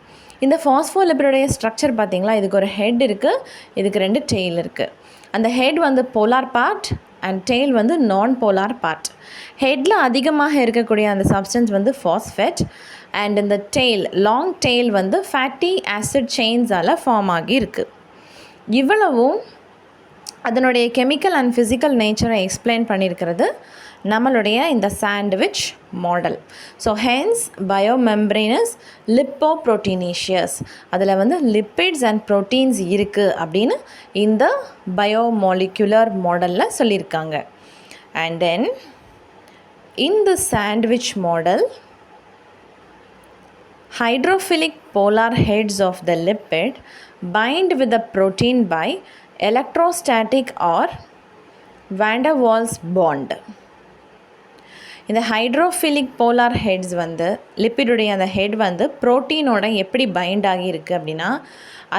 இந்த ஃபாஸ்ஃபோலிப்பிடோடைய ஸ்ட்ரக்சர் பார்த்திங்களா, இதுக்கு ஒரு ஹெட் இருக்குது, இதுக்கு 2 டெய்ல் இருக்குது. அந்த ஹெட் வந்து போலார் பார்ட் அண்ட் டெய்ல் வந்து நான் போலார் பார்ட். ஹெட்டில் அதிகமாக இருக்கக்கூடிய அந்த சப்ஸ்டன்ஸ் வந்து ஃபாஸ்ஃபேட் அண்ட் இந்த டெய்ல் லாங் டெய்ல் வந்து ஃபேட்டி ஆசிட் செயின்ஸால் ஃபார்ம் ஆகி இருக்குது. இவ்வளவும் அதனுடைய கெமிக்கல் அண்ட் ஃபிசிக்கல் நேச்சரை எக்ஸ்பிளைன் பண்ணியிருக்கிறது நம்மளுடைய இந்த sandwich model. So hence biomembrane is lipoproteinaceous. அதில் வந்து லிப்பிட்ஸ் அண்ட் ப்ரோட்டீன்ஸ் இருக்குது அப்படின்னு இந்த பயோமாலிகுலர் மாடலில் சொல்லியிருக்காங்க. And then in the sandwich model, hydrophilic polar heads of the lipid bind with the protein by electrostatic or van der Waals bond. இந்த hydrophilic polar heads வந்து லிப்பிடுடைய அந்த ஹெட் வந்து ப்ரோட்டீனோட எப்படி பைண்ட் ஆகியிருக்கு அப்படின்னா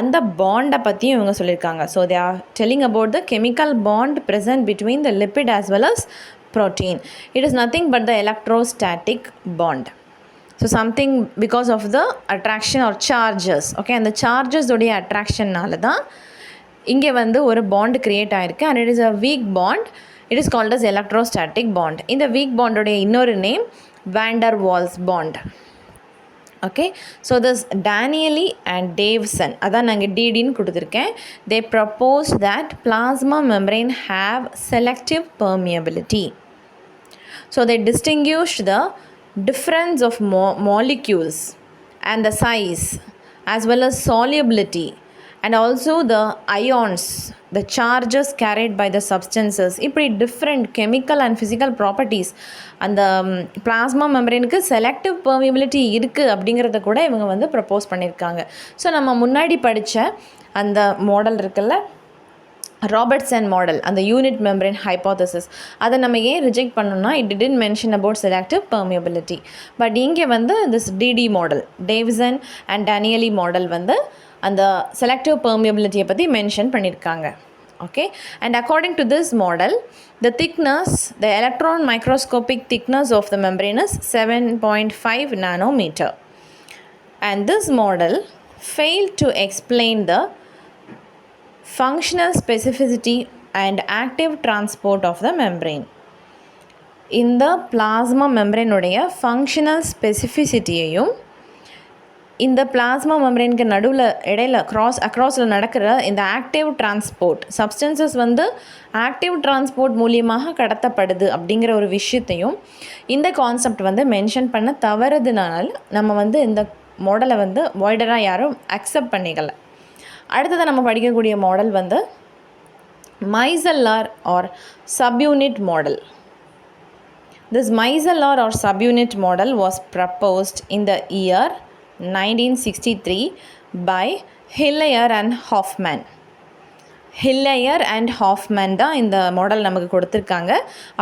அந்த பாண்டை பற்றியும் இவங்க சொல்லியிருக்காங்க. So they are telling about the chemical bond present between the lipid as well as protein. It is nothing but the electrostatic bond. So something because of the attraction or charges. Okay, அந்த சார்ஜஸோடைய அட்ராக்ஷன்னால தான் இங்கே வந்து ஒரு bond create ஆகிருக்கு. And it is a weak bond. It is called as electrostatic bond. இந்த weak பாண்டோடைய இன்னொரு name van der Waals bond. Okay, so this Danielle and Davson, அதான் நாங்கள் டிடின்னு கொடுத்துருக்கேன். They propose that plasma membrane have selective permeability. So they distinguished the difference of molecules and the size as well as solubility and also the ions, the charges carried by the substances. இப்படி different chemical and physical properties அந்த plasma membrane-க்கு selective permeability இருக்குது அப்படிங்கிறத கூட இவங்க வந்து propose பண்ணியிருக்காங்க. So நம்ம முன்னாடி படித்த அந்த மாடல் இருக்குல்ல, ராபர்ட்சன் மாடல், அந்த யூனிட் மெம்பரேன் ஹைப்போதசிஸ், அதை நம்ம ஏன் ரிஜெக்ட் பண்ணோம்னா it didn't mention about selective permeability. But இங்கே வந்து this DD model, Davson and Danielli model வந்து அந்த செலக்டிவ் பெர்மியபிலிட்டியை பற்றி மென்ஷன் பண்ணியிருக்காங்க. Okay, and according to this model the thickness, the electron microscopic thickness of the membrane is 7.5 nanometer. And this model failed to explain the functional specificity and active transport of the membrane. இந்த plasma மெம்பரேனுடைய functional ஸ்பெசிஃபிசிட்டியையும் இந்த plasma மெம்பரேனுக்கு நடுவில் இடையில அக்ராஸில் நடக்கிற இந்த active transport, substances வந்து active transport மூலியமாக கடத்தப்படுது அப்படிங்கிற ஒரு விஷயத்தையும் இந்த கான்செப்ட் வந்து மென்ஷன் பண்ண தவறுதுனால நம்ம வந்து இந்த மாடலை வந்து வைடராக யாரும் அக்செப்ட் பண்ணிக்கல. அடுத்தது நம்ம படிக்கக்கூடிய மாடல் வந்து micellar or subunit model. This micellar or subunit model was proposed in the year 1963 by Hillier and Hoffman. Hillier and Hoffman தான் இந்த மாடல் நமக்கு கொடுத்துருக்காங்க.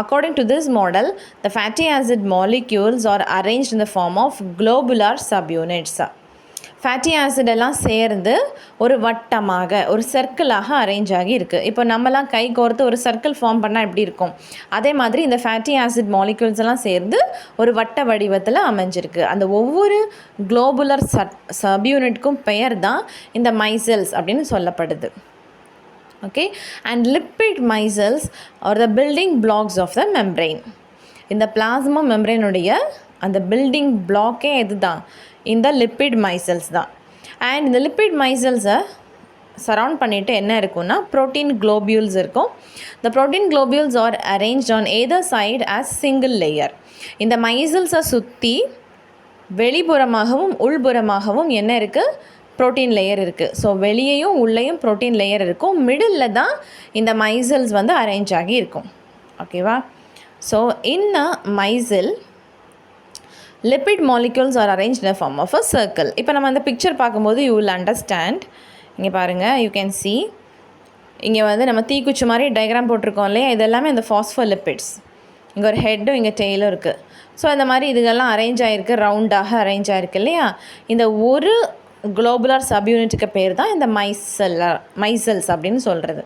According to this model, the fatty acid molecules are arranged in the form of globular subunits. Fatty acid எல்லாம் சேர்ந்து ஒரு வட்டமாக ஒரு சர்க்கிளாக arrange ஆகி இருக்குது. இப்போ நம்மலாம் கை கோர்த்து ஒரு சர்க்கிள் ஃபார்ம் பண்ணால் எப்படி இருக்கும், அதே மாதிரி இந்த ஃபேட்டி ஆசிட் மாலிக்யூல்ஸ் எல்லாம் சேர்ந்து ஒரு வட்ட வடிவத்தில் அமைஞ்சிருக்கு. அந்த ஒவ்வொரு குளோபுலர் சப்யூனிட்க்கும் பெயர் தான் இந்த மைசெல்ஸ் அப்படின்னு சொல்லப்படுது. Okay, and lipid micelles are the building blocks of the membrane. இந்த plasma membrane உடைய அந்த building block-ஏ எதுதான், இந்த lipid micelles தான். and இந்த lipid micelles-ஐ surround பண்ணிட்டு என்ன இருக்கும்னா protein globules இருக்கும். the protein globules are arranged on either side as single layer. இந்த micelles-ஐ சுற்றி வெளிப்புறமாகவும் உள்புறமாகவும் என்ன இருக்குது, ப்ரோட்டீன் லேயர் இருக்குது. ஸோ வெளியேயும் உள்ளேயும் ப்ரோட்டீன் லேயர் இருக்கும். மிடில் தான் இந்த மைசல்ஸ் வந்து அரேஞ்ச் ஆகி இருக்கும். ஓகேவா? So in a micelle lipid molecules are arrange in a form of a circle. இப்போ நம்ம அந்த பிக்சர் பார்க்கும்போது யூ வில் அண்டர்ஸ்டாண்ட். இங்கே பாருங்கள், யூ கேன் சி இங்கே வந்து நம்ம தீக்குச்சி மாதிரி டயக்ராம் போட்டிருக்கோம் இல்லையா, இது எல்லாமே இந்த ஃபாஸ்ஃபோலிப்பிட்ஸ். இங்கே ஒரு ஹெட்டும் இங்கே டெய்லும் இருக்குது. ஸோ இந்த மாதிரி இதுகெல்லாம் அரேஞ்ச் ஆகிருக்கு, ரவுண்டாக அரேஞ்ச் ஆகிருக்கு இல்லையா. இந்த ஒரு குளோபுலர் சப்யூனிட்டுக்கு பேர் தான் இந்த மைசல்ஸ் அப்படின்னு சொல்கிறது.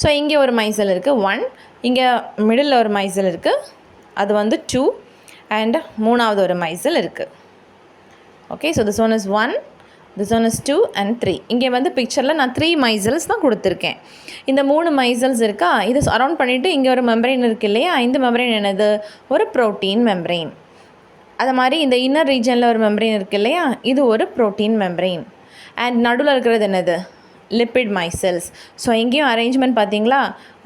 ஸோ இங்கே ஒரு மைசல் இருக்குது 1, இங்கே மிடில் ஒரு மைசல் இருக்குது, அது வந்து 2, அண்ட் மூணாவது ஒரு மைசல் இருக்குது. Okay, so this one is 1, this one is 2 and 3. இங்கே வந்து பிக்சரில் நான் 3 மைசல்ஸ் தான் கொடுத்துருக்கேன். இந்த 3 மைசல்ஸ் இருக்கா, இது அரவுண்ட் பண்ணிவிட்டு இங்கே ஒரு மெம்பரைன் இருக்குது இல்லையா. இந்த மெம்பரைன் என்னது, ஒரு ப்ரோட்டீன் மெம்பரைன். அது மாதிரி இந்த இன்னர் ரீஜனில் ஒரு மெம்பரைன் இருக்குது இல்லையா, இது ஒரு ப்ரோட்டீன் மெம்பரைன். அண்ட் நடுவில் இருக்கிறது என்னது, லிப்பிட் மைசல்ஸ். ஸோ இங்கேயும் அரேஞ்ச்மெண்ட் பார்த்தீங்களா,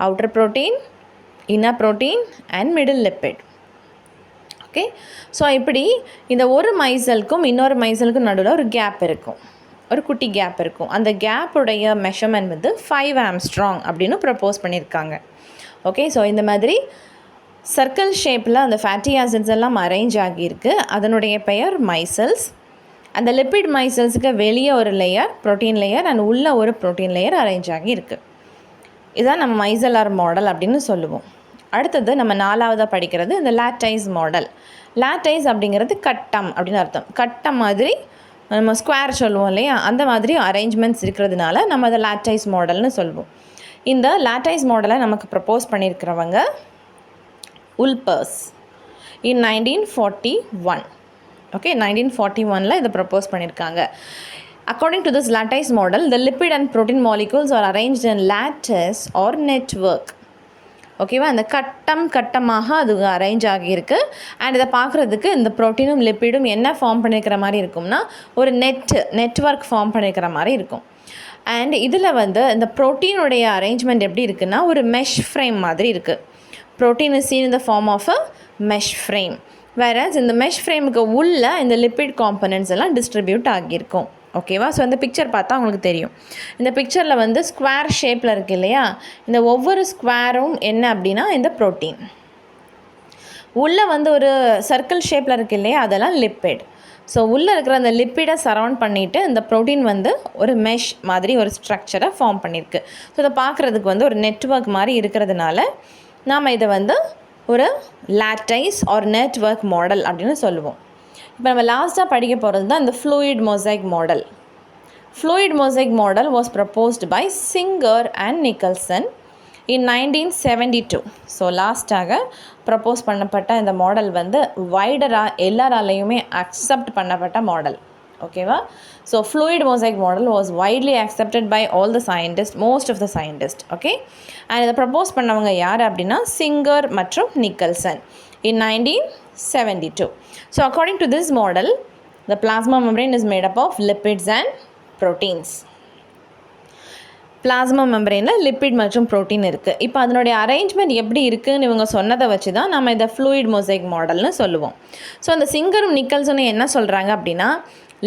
outer protein, inner protein and middle lipid. Okay, so இப்படி இந்த ஒரு மைசலுக்கும் இன்னொரு மைசலுக்கும் நடுவில் ஒரு கேப் இருக்கும், ஒரு குட்டி கேப் இருக்கும். அந்த கேப்புடைய மெஷர்மெண்ட் வந்து 5 ஆம்ஸ்ட்ராங் அப்படின்னு ப்ரப்போஸ் பண்ணியிருக்காங்க. ஓகே, ஸோ இந்த மாதிரி சர்க்கிள் ஷேப்பில் அந்த ஃபேட்டி ஆசிட்ஸ் எல்லாம் அரேஞ்ச் ஆகியிருக்கு. அதனுடைய பெயர் மைசல்ஸ். அந்த லிப்பிட் மைசல்ஸுக்கு வெளியே ஒரு லேயர் ப்ரோட்டீன் லேயர் அண்ட் உள்ளே ஒரு ப்ரோட்டீன் லேயர் அரேஞ்ச் ஆகியிருக்கு. இதுதான் நம்ம மைசலார் மாடல் அப்படின்னு சொல்லுவோம். அடுத்தது நம்ம 4ஆவதாக படிக்கிறது இந்த லாட்டைஸ் மாடல். லாட்டைஸ் அப்படிங்கிறது கட்டம் அப்படின்னு அர்த்தம். கட்டம் மாதிரி நம்ம ஸ்கொயர் சொல்லுவோம் இல்லையா, அந்த மாதிரி அரேஞ்ச்மெண்ட்ஸ் இருக்கிறதுனால நம்ம அதை லாட்டைஸ் மாடல்னு சொல்லுவோம். இந்த லாட்டைஸ் மாடலை நமக்கு ப்ரப்போஸ் பண்ணியிருக்கிறவங்க உல்பர்ஸ் in 1941. ஓகே, 1941 இதை ப்ரப்போஸ் பண்ணியிருக்காங்க. According to this lattice model, the lipid and protein molecules are arranged in lattice or network. ஓகேவா, அந்த கட்டமாக அது அரேஞ்ச் ஆகியிருக்கு. அண்ட் இதை பார்க்குறதுக்கு இந்த ப்ரோட்டீனும் லிப்பிடும் என்ன ஃபார்ம் பண்ணியிருக்கிற மாதிரி இருக்கும்னா ஒரு நெட்வொர்க் ஃபார்ம் பண்ணியிருக்கிற மாதிரி இருக்கும். அண்ட் இதில் வந்து இந்த ப்ரோட்டீனுடைய அரேஞ்ச்மெண்ட் எப்படி இருக்குன்னா ஒரு மெஷ் ஃப்ரேம் மாதிரி இருக்குது. Protein is seen in the form of a mesh frame, whereas இந்த மெஷ் ஃப்ரேமுக்கு உள்ள இந்த லிப்பிட் காம்பனன்ட்ஸ் எல்லாம் டிஸ்ட்ரிபியூட் ஆகியிருக்கும். ஓகேவா, ஸோ இந்த பிக்சர் பார்த்தா உங்களுக்கு தெரியும். இந்த பிக்சரில் வந்து ஸ்கொயர் ஷேப்பில் இருக்குது இல்லையா, இந்த ஒவ்வொரு ஸ்கொயரும் என்ன அப்படின்னா இந்த ப்ரோட்டீன். உள்ளே வந்து ஒரு சர்க்கிள் ஷேப்பில் இருக்குது இல்லையா, அதெல்லாம் லிப்பிட். ஸோ உள்ளே இருக்கிற அந்த லிப்பிடை சரவுண்ட் பண்ணிவிட்டு இந்த ப்ரோட்டீன் வந்து ஒரு மெஷ் மாதிரி ஒரு ஸ்ட்ரக்சரை ஃபார்ம் பண்ணியிருக்கு. ஸோ இதை பார்க்குறதுக்கு வந்து ஒரு நெட்வொர்க் மாதிரி இருக்கிறதுனால நாம் இதை வந்து ஒரு லாட்டைஸ் ஆர் நெட்வொர்க் மாடல் அப்படின்னு சொல்லுவோம். இப்போ நம்ம லாஸ்ட்டாக படிக்க போகிறது தான் இந்த fluid mosaic model. Fluid mosaic model was proposed by Singer and Nicholson in 1972. So லாஸ்ட்டாக ப்ரப்போஸ் பண்ணப்பட்ட இந்த மாடல் வந்து வைடராக எல்லாராலையுமே அக்செப்ட் பண்ணப்பட்ட மாடல். ஓகேவா, so fluid mosaic model was widely accepted by all the scientist, most of the scientist. Okay, and இதை propose பண்ணவங்க யார் அப்படின்னா சிங்கர் மற்றும் Nicholson in 1972. So according to this model, the plasma membrane is made up of lipids and proteins. Plasma மெம்பரேனில் lipid மற்றும் protein இருக்குது. இப்போ அதனுடைய அரேஞ்ச்மெண்ட் எப்படி இருக்குதுன்னு இவங்க சொன்னதை வச்சு தான் நம்ம இதை ஃப்ளூயிட் மொசைக் மாடல்னு சொல்லுவோம். ஸோ அந்த சிங்கரும் நிக்கல்சனும் என்ன சொல்கிறாங்க அப்படின்னா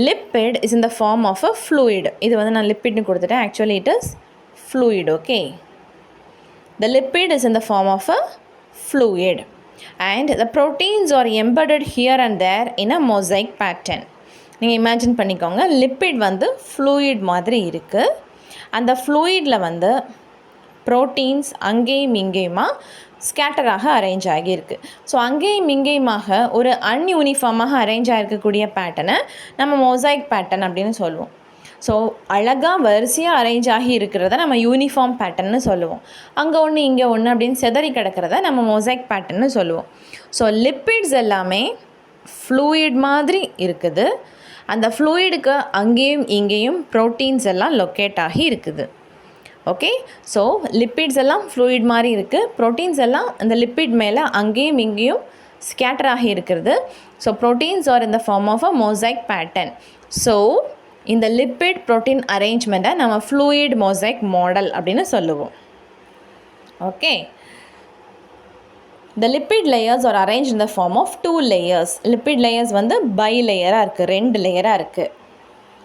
lipid is in the form of a fluid. இது வந்து நான் லிப்பிட்னு கொடுத்துட்டேன், actually it is fluid. Okay, the lipid is in the form of a fluid and the proteins are embedded here and there in a mosaic pattern. நீங்கள் imagine பண்ணிக்கோங்க, lipid வந்து fluid மாதிரி இருக்குது. அந்த ஃப்ளூயிடில் வந்து ப்ரோட்டீன்ஸ் அங்கேயும் இங்கேயுமா ஸ்கேட்டராக அரேஞ்ச் ஆகியிருக்கு. So அங்கேயும் இங்கேயுமாக ஒரு அன்யூனிஃபார்மாக அரேஞ்ச் ஆகிருக்கக்கூடிய பேட்டர்னை நம்ம மொசைக் பேட்டர்ன் அப்படின்னு சொல்லுவோம். ஸோ அழகாக வரிசையாக அரேஞ்ச் ஆகி இருக்கிறத நம்ம யூனிஃபார்ம் பேட்டர்ன்னு சொல்லுவோம். அங்கே ஒன்று இங்கே ஒன்று அப்படின்னு செதறி கிடக்கிறத நம்ம மொசைக் பேட்டர்ன்னு சொல்லுவோம். ஸோ லிப்பிட்ஸ் எல்லாமே ஃப்ளூயிட் மாதிரி இருக்குது. அந்த ஃப்ளூயிடுக்கு அங்கேயும் இங்கேயும் ப்ரோட்டீன்ஸ் எல்லாம் லொக்கேட் ஆகி இருக்குது. ஓகே, ஸோ லிப்பிட்ஸ் எல்லாம் ஃப்ளூயிட் மாதிரி இருக்குது, ப்ரோட்டீன்ஸ் எல்லாம் அந்த லிப்பிட் மேலே அங்கேயும் இங்கேயும் ஸ்கேட்டர் ஆகி இருக்கிறது. ஸோ ப்ரோட்டீன்ஸ் ஆர் இந்த form of a mosaic pattern. So இந்த லிப்பிட் ப்ரோட்டீன் அரேஞ்ச்மெண்ட்டை நம்ம ஃப்ளூயிட் மொசைக் மாடல் அப்படின்னு சொல்லுவோம். Okay, the lipid layers are arranged in the form of 2 layers. Lipid layers வந்து bilayer-ஆக இருக்குது, 2 லேயராக இருக்குது.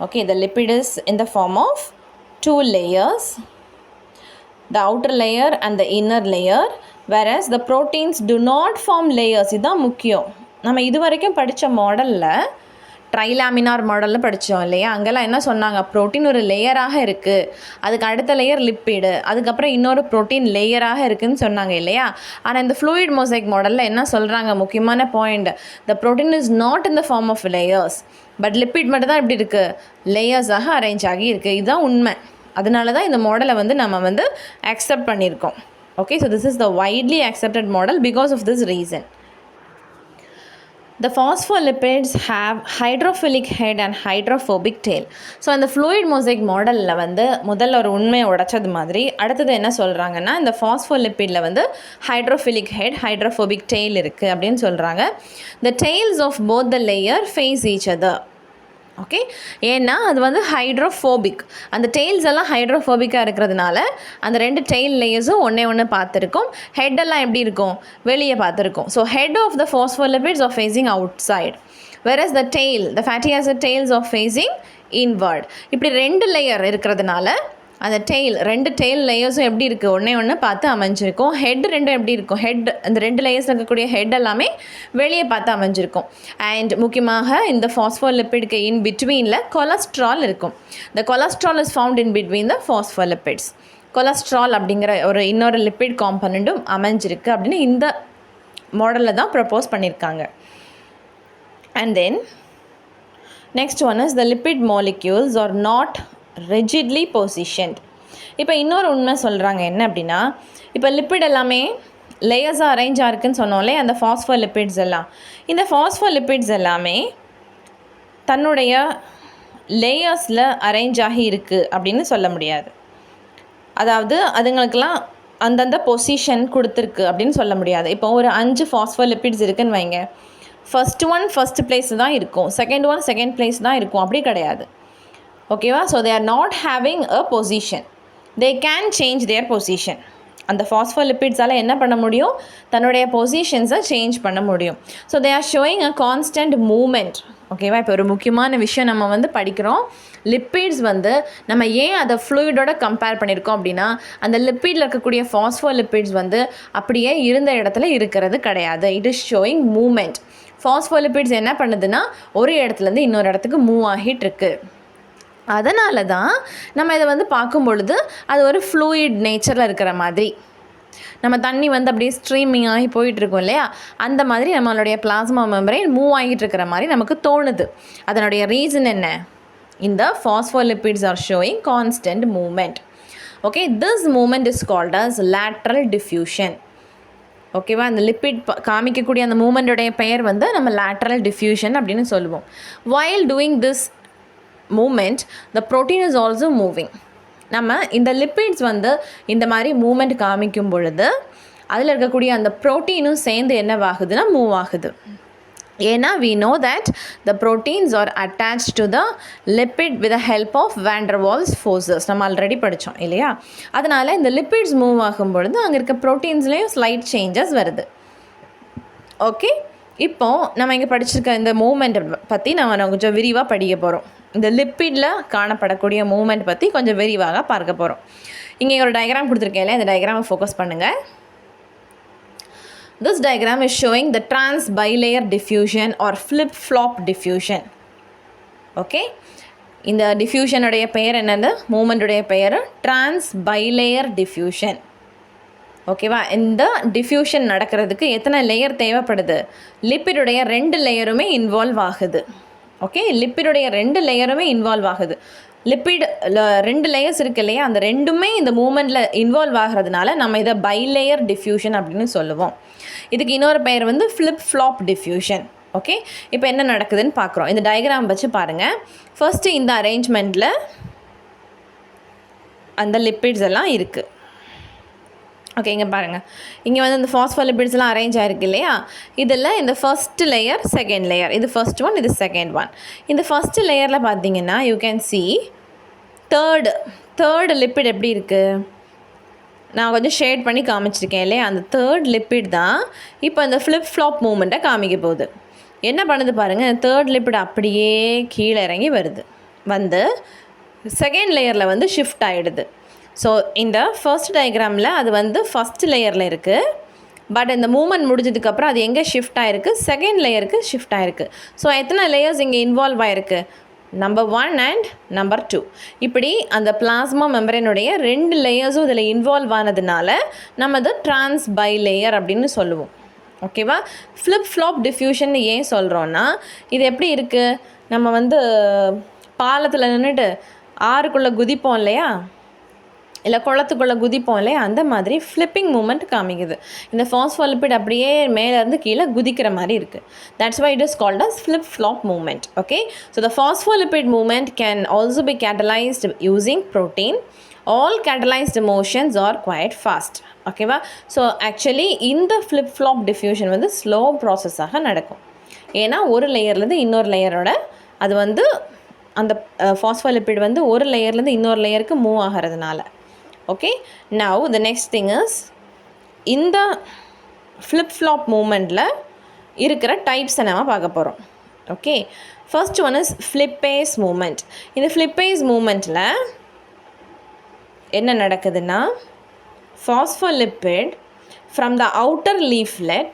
Okay, the lipid is in the form of 2 layers, the outer layer and the inner layer, whereas the proteins do not form layers. இதுதான் முக்கியம். நம்ம இது வரைக்கும் படித்த மாடலில் ட்ரைலாமினார் மாடலில் படித்தோம் இல்லையா, அங்கெல்லாம் என்ன சொன்னாங்க, ப்ரோட்டீன் ஒரு லேயராக இருக்குது, அதுக்கு அடுத்த லேயர் லிப்பிடு, அதுக்கப்புறம் இன்னொரு ப்ரோட்டீன் லேயராக இருக்குதுன்னு சொன்னாங்க இல்லையா. ஆனால் இந்த ஃப்ளூயிட் மொசைக் மாடலில் என்ன சொல்கிறாங்க, முக்கியமான point, the protein is not in the form of layers, but lipid மட்டும் தான் எப்படி இருக்குது, லேயர்ஸாக அரேஞ்ச் ஆகி இருக்குது. இதுதான் உண்மை. அதனால தான் இந்த மாடலை வந்து நம்ம வந்து அக்செப்ட் பண்ணியிருக்கோம். Okay, so this is the widely accepted model because of this reason. The phospholipids have hydrophilic head and hydrophobic tail. So அந்த ஃப்ளூயிட் மொசைக் மாடலில் வந்து முதல்ல ஒரு உண்மையை உடைச்சது மாதிரி அடுத்தது என்ன சொல்கிறாங்கன்னா, இந்த ஃபாஸ்ஃபோலிப்பிடில் வந்து ஹைட்ரோஃபிலிக் ஹெட், ஹைட்ரோஃபோபிக் டெய்ல் இருக்குது அப்படின்னு சொல்கிறாங்க. The tails of both the layer face each other. Okay, ஏன்னா அது வந்து ஹைட்ரோஃபோபிக், அந்த டெய்ல்ஸ் எல்லாம் ஹைட்ரோஃபோபிக்காக இருக்கிறதுனால அந்த 2 டெய்ல் லேயர்ஸும் ஒன்று பார்த்துருக்கும். ஹெட்டெல்லாம் எப்படி இருக்கும், வெளியே பார்த்துருக்கும். So head of the phospholipids are facing outside, whereas the tail, the fatty acid tails are facing inward. இப்படி 2 லேயர் இருக்கிறதுனால அந்த டெய்ல் 2 டெய்ல் லேயர்ஸும் எப்படி இருக்குது, ஒன்று பார்த்து அமைஞ்சிருக்கும். ஹெட் 2 எப்படி இருக்கும், ஹெட் அந்த 2 லேயர்ஸ் இருக்கக்கூடிய ஹெட் எல்லாமே வெளியே பார்த்து அமைஞ்சிருக்கும். அண்ட் முக்கியமாக இந்த ஃபாஸ்ஃபோலிப்பிடுக்கு இன் பிட்வீனில் கொலஸ்ட்ரால் இருக்கும். இந்த cholesterol is found in between the phospholipids. Cholesterol அப்படிங்கிற ஒரு இன்னொரு லிப்பிட் காம்பனண்ட்டும் அமைஞ்சிருக்கு அப்படின்னு இந்த மாடலில் தான் ப்ரப்போஸ் பண்ணியிருக்காங்க. And then next one is the lipid molecules are not rigidly positioned. இப்போ இன்னொரு உண்மை சொல்கிறாங்க, என்ன அப்படின்னா, இப்போ லிப்பிட் எல்லாமே லேயர்ஸாக அரேஞ்சாக இருக்குதுன்னு சொன்னோம்லே, அந்த ஃபாஸ்ஃபோலிப்பிட்ஸ் எல்லாம், இந்த ஃபாஸ்ஃபோலிப்பிட்ஸ் எல்லாமே தன்னுடைய லேயர்ஸில் அரேஞ்ச் ஆகி இருக்குது அப்படின்னு சொல்ல முடியாது. அதாவது அதுங்களுக்கெல்லாம் அந்தந்த பொசிஷன் கொடுத்துருக்கு அப்படின்னு சொல்ல முடியாது. இப்போ ஒரு 5 ஃபாஸ்ஃபோலிப்பிட்ஸ் இருக்குதுன்னு வைங்க, ஃபஸ்ட் ஒன் ஃபஸ்ட் பிளேஸ் தான் இருக்கும், செகண்ட் ஒன் செகண்ட் பிளேஸ் தான் இருக்கும், அப்படி கிடையாது. ஓகேவா, so they R not having a position, they can change there position. அந்த ஃபாஸ்ஃபோலிப்பிட்ஸால் என்ன பண்ண முடியும், தன்னுடைய பொசிஷன்ஸை சேஞ்ச் பண்ண முடியும். So they are showing a constant moment. ஓகேவா, இப்போ ஒரு முக்கியமான விஷயம் நம்ம வந்து படிக்கிறோம், லிப்பிட்ஸ் வந்து நம்ம ஏன் அதை ஃப்ளூயிடோட கம்பேர் பண்ணியிருக்கோம் அப்படின்னா, அந்த லிப்பிடில் இருக்கக்கூடிய ஃபாஸ்ஃபோலிப்பிட்ஸ் வந்து அப்படியே இருந்த இடத்துல இருக்கிறது கிடையாது. It is showing movement. Phospholipids என்ன பண்ணுதுன்னா ஒரு இடத்துலேருந்து இன்னொரு இடத்துக்கு மூவ் ஆகிட்டு இருக்கு. அதனால தான் நம்ம இதை வந்து பார்க்கும் பொழுது அது ஒரு ஃப்ளூயிட் நேச்சரில் இருக்கிற மாதிரி, நம்ம தண்ணி வந்து அப்படியே ஸ்ட்ரீமிங் ஆகி போயிட்டுருக்கோம் இல்லையா, அந்த மாதிரி நம்மளுடைய பிளாஸ்மா மெம்பரைன் மூவ் ஆகிட்டு இருக்கிற மாதிரி நமக்கு தோணுது. அதனுடைய ரீசன் என்ன, இந்த phospholipids are showing constant movement. Okay, this movement is called as lateral diffusion. ஓகேவா, அந்த லிப்பிட் காமிக்கக்கூடிய அந்த மூமெண்ட்டுடைய பெயர் வந்து நம்ம லேட்ரல் டிஃப்யூஷன் அப்படின்னு சொல்லுவோம். while doing this movement the protein is also moving. நம்ம இந்த லிப்பிட்ஸ் வந்து இந்த மாதிரி மூமெண்ட் காமிக்கும் பொழுது அதில் இருக்கக்கூடிய அந்த ப்ரோட்டீனும் சேர்ந்து என்னவாகுதுன்னா மூவ் ஆகுது. ஏன்னா we know that the proteins are attached to the lipid with the help of van der Waals forces. நம்ம ஆல்ரெடி படித்தோம் இல்லையா. அதனால் இந்த லிப்பிட்ஸ் மூவ் ஆகும் பொழுது அங்கே இருக்க ப்ரோட்டீன்ஸ்லேயும் ஸ்லைட் சேஞ்சஸ் வருது. ஓகே, இப்போது நம்ம இங்கே படிச்சிருக்க இந்த மூமெண்ட்டை பற்றி நம்ம கொஞ்சம் விரிவாக படிக்க போகிறோம். இந்த லிப்பிடில் காணப்படக்கூடிய மூமெண்ட் பற்றி கொஞ்சம் விரிவாக பார்க்க போகிறோம். இங்கே ஒரு டயக்ராம் கொடுத்துருக்கேன், இந்த டயக்ராமை ஃபோக்கஸ் பண்ணுங்கள். This diagram is showing the trans bilayer diffusion or flip-flop diffusion. Okay, இந்த டிஃப்யூஷனுடைய பெயர் என்னது, மூமெண்ட்டுடைய பெயர் trans bilayer diffusion. ஓகேவா, இந்த டிஃப்யூஷன் நடக்கிறதுக்கு எத்தனை லேயர் தேவைப்படுது, லிப்பிடுடைய 2 லேயருமே இன்வால்வ் ஆகுது. ஓகே, லிப்பிடுடைய 2 லேயருமே இன்வால்வ் ஆகுது. லிப்பிட் 2 லேயர்ஸ் இருக்கு இல்லையா, அந்த ரெண்டுமே இந்த மூமெண்ட்டில் இன்வால்வ் ஆகிறதுனால நம்ம இதை பைலேயர் டிஃப்யூஷன் அப்படின்னு சொல்லுவோம். இதுக்கு இன்னொரு பெயர் வந்து ஃப்ளிப் ஃப்ளாப் டிஃப்யூஷன். ஓகே, இப்போ என்ன நடக்குதுன்னு பார்க்குறோம். இந்த டயக்ராம் வச்சு பாருங்கள். ஃபர்ஸ்ட்டு இந்த அரேஞ்ச்மெண்ட்டில் அந்த லிப்பிட்ஸ் எல்லாம் இருக்குது. ஓகே, இங்கே பாருங்கள், இங்கே வந்து இந்த ஃபாஸ்ஃபோலிபிட்ஸ்லாம் அரேஞ்ச் ஆகிருக்கு இல்லையா? இதில் இந்த ஃபர்ஸ்ட் லேயர், செகண்ட் லேயர், இது ஃபர்ஸ்ட் ஒன், இது செகண்ட் ஒன். இந்த ஃபர்ஸ்ட் லேயரில் பார்த்தீங்கன்னா you can see third lipid எப்படி இருக்குது, நான் கொஞ்சம் ஷேட் பண்ணி காமிச்சிருக்கேன் இல்லையா? அந்த தேர்ட் லிப்பிட் தான் இப்போ இந்த ஃப்ளிப் ஃப்ளாப் மூமெண்ட்டை காமிக்க போகுது. என்ன பண்ணுது பாருங்கள், தேர்ட் லிப்பிட் அப்படியே கீழே இறங்கி வந்து செகண்ட் லேயரில் வந்து ஷிஃப்ட் ஆகிடுது. ஸோ இந்த ஃபர்ஸ்ட் டயக்ராமில் அது வந்து ஃபஸ்ட் லேயரில் இருக்குது. பட் இந்த மூமெண்ட் முடிஞ்சதுக்கப்புறம் அது எங்கே ஷிஃப்ட் ஆகிருக்கு, செகண்ட் லேயருக்கு ஷிஃப்ட் ஆகிருக்கு. ஸோ எத்தனை லேயர்ஸ் இங்கே இன்வால்வ் ஆகிருக்கு, நம்பர் 1 அண்ட் நம்பர் 2. இப்படி அந்த பிளாஸ்மா மெம்பரேனுடைய 2 லேயர்ஸும் இதில் இன்வால்வ் ஆனதுனால நம்ம அது ட்ரான்ஸ் பை லேயர் அப்படின்னு சொல்லுவோம். ஓகேவா? ஃப்ளிப் ஃப்ளாப் டிஃப்யூஷன் ஏன் சொல்கிறோன்னா, இது எப்படி இருக்குது, நம்ம வந்து பாலத்தில் நின்றுட்டு ஆறுக்குள்ளே குதிப்போம் இல்லையா, இல்லை குளத்துக்குள்ளே குதிப்போம் இல்லையா, அந்த மாதிரி ஃப்ளிப்பிங் மூமெண்ட் காமிக்குது. இந்த ஃபாஸ்ஃபோலிபிட் அப்படியே மேலேருந்து கீழே குதிக்கிற மாதிரி இருக்குது. That's why it is called as flip flop movement. Okay, so the phospholipid movement can also be catalyzed using protein. All catalyzed motions are quite fast. ஓகேவா? ஸோ ஆக்சுவலி இந்த ஃப்ளிப் ஃப்ளாப் டிஃப்யூஷன் வந்து slow ப்ராசஸாக நடக்கும். ஏன்னா ஒரு லேயர்லேருந்து இன்னொரு லேயரோட அது வந்து அந்த ஃபாஸ்ஃபோலிபிட் வந்து ஒரு லேயர்லேருந்து இன்னொரு லேயருக்கு மூவ் ஆகிறதுனால. Okay, now the next thing is இந்த flip flop movementல இருக்கிற டைப்ஸை நம்ம பார்க்க போகிறோம். Okay, first one is flippase movement. இந்த ஃப்ளிப்பேஸ் மூமெண்ட்டில் என்ன நடக்குதுன்னா, phospholipid from the outer leaflet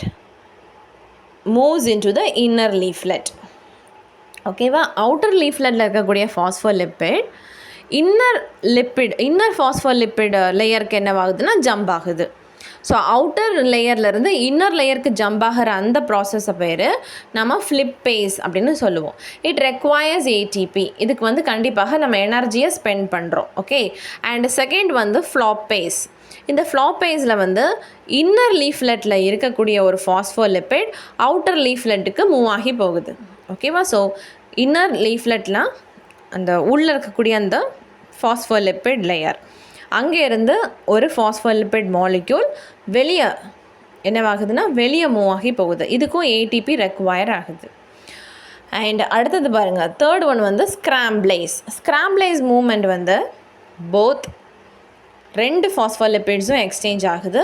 moves into the inner leaflet. ஓகேவா? அவுட்டர் லீஃப்லெட்டில் இருக்கக்கூடிய ஃபாஸ்ஃபோலிபிட் இன்னர் ஃபாஸ்ஃபோலிபிட் லேயருக்கு என்னவாகுதுன்னா ஜம்ப் ஆகுது. ஸோ அவுட்டர் லேயர்லேருந்து இன்னர் லேயருக்கு ஜம்ப் ஆகிற அந்த ப்ராசஸை பேர் நம்ம ஃப்ளிப்பேஸ் அப்படின்னு சொல்லுவோம். It requires ATP. இதுக்கு வந்து கண்டிப்பாக நம்ம எனர்ஜியை ஸ்பெண்ட் பண்ணுறோம். ஓகே, அண்ட் செகண்ட் வந்து ஃப்ளாப்பேஸ். இந்த ஃப்ளாப்பேஸில் வந்து இன்னர் லீஃப்லெட்டில் இருக்கக்கூடிய ஒரு ஃபாஸ்ஃபோலிபிட் அவுட்டர் லீஃப்லெட்டுக்கு மூவ் ஆகி போகுது. ஓகேவா? ஸோ இன்னர் லீஃப்லெட்லாம் அந்த உள்ளே இருக்கக்கூடிய அந்த ஃபாஸ்ஃபோலிபிட் லேயர், அங்கே இருந்து ஒரு ஃபாஸ்ஃபோலிபிட் மாலிக்யூல் வெளியே என்னவாகுதுன்னா வெளியே மூவ் ஆகி போகுது. இதுக்கும் ஏடிபி ரெக்வயர் ஆகுது. அண்ட் அடுத்தது பாருங்கள், தேர்ட் ஒன் வந்து ஸ்க்ராம்பிளேஸ் மூமெண்ட் வந்து போத் 2 ஃபாஸ்ஃபோலிபிட்ஸும் எக்ஸ்சேஞ்ச் ஆகுது.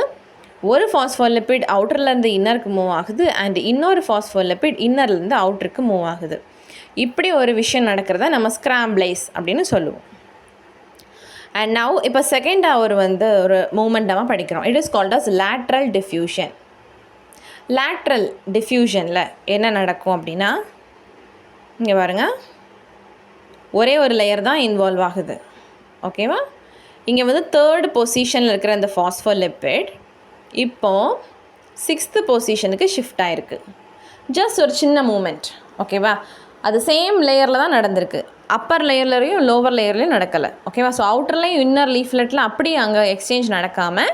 ஒரு ஃபாஸ்ஃபோலிபிட் அவுட்டர்லேருந்து இன்னருக்கு மூவ் ஆகுது அண்ட் இன்னொரு ஃபாஸ்ஃபோலிபிட் இன்னர்லேருந்து அவுட்டருக்கு மூவ் ஆகுது. இப்படி ஒரு விஷயம் நடக்கிறத நம்ம ஸ்க்ராம்பிளேஸ் அப்படின்னு சொல்லுவோம். அண்ட் நவ் இப்போ செகண்டாக ஒரு மூமெண்ட் நம்ம படிக்கிறோம். It is called as lateral diffusion. Lateral டிஃப்யூஷனில் என்ன நடக்கும் அப்படின்னா, இங்கே பாருங்கள், ஒரே ஒரு லேயர் தான் இன்வால்வ் ஆகுது. ஓகேவா? இங்கே வந்து தேர்ட் பொசிஷனில் இருக்கிற அந்த ஃபாஸ்ஃபோலிபிட் இப்போது 6th பொசிஷனுக்கு ஷிஃப்ட் ஆகிருக்கு. ஜஸ்ட் ஒரு சின்ன மூமெண்ட். ஓகேவா? அது சேம் லேயரில் தான் நடந்திருக்கு. அப்பர் லேயர்லையும் லோவர் லேயர்லையும் நடக்கலை. ஓகேவா? ஸோ அவுட்டர்லையும் இன்னர் லீஃப்லெட்டில் அப்படி அங்கே எக்ஸ்சேஞ்ச் நடக்காமல்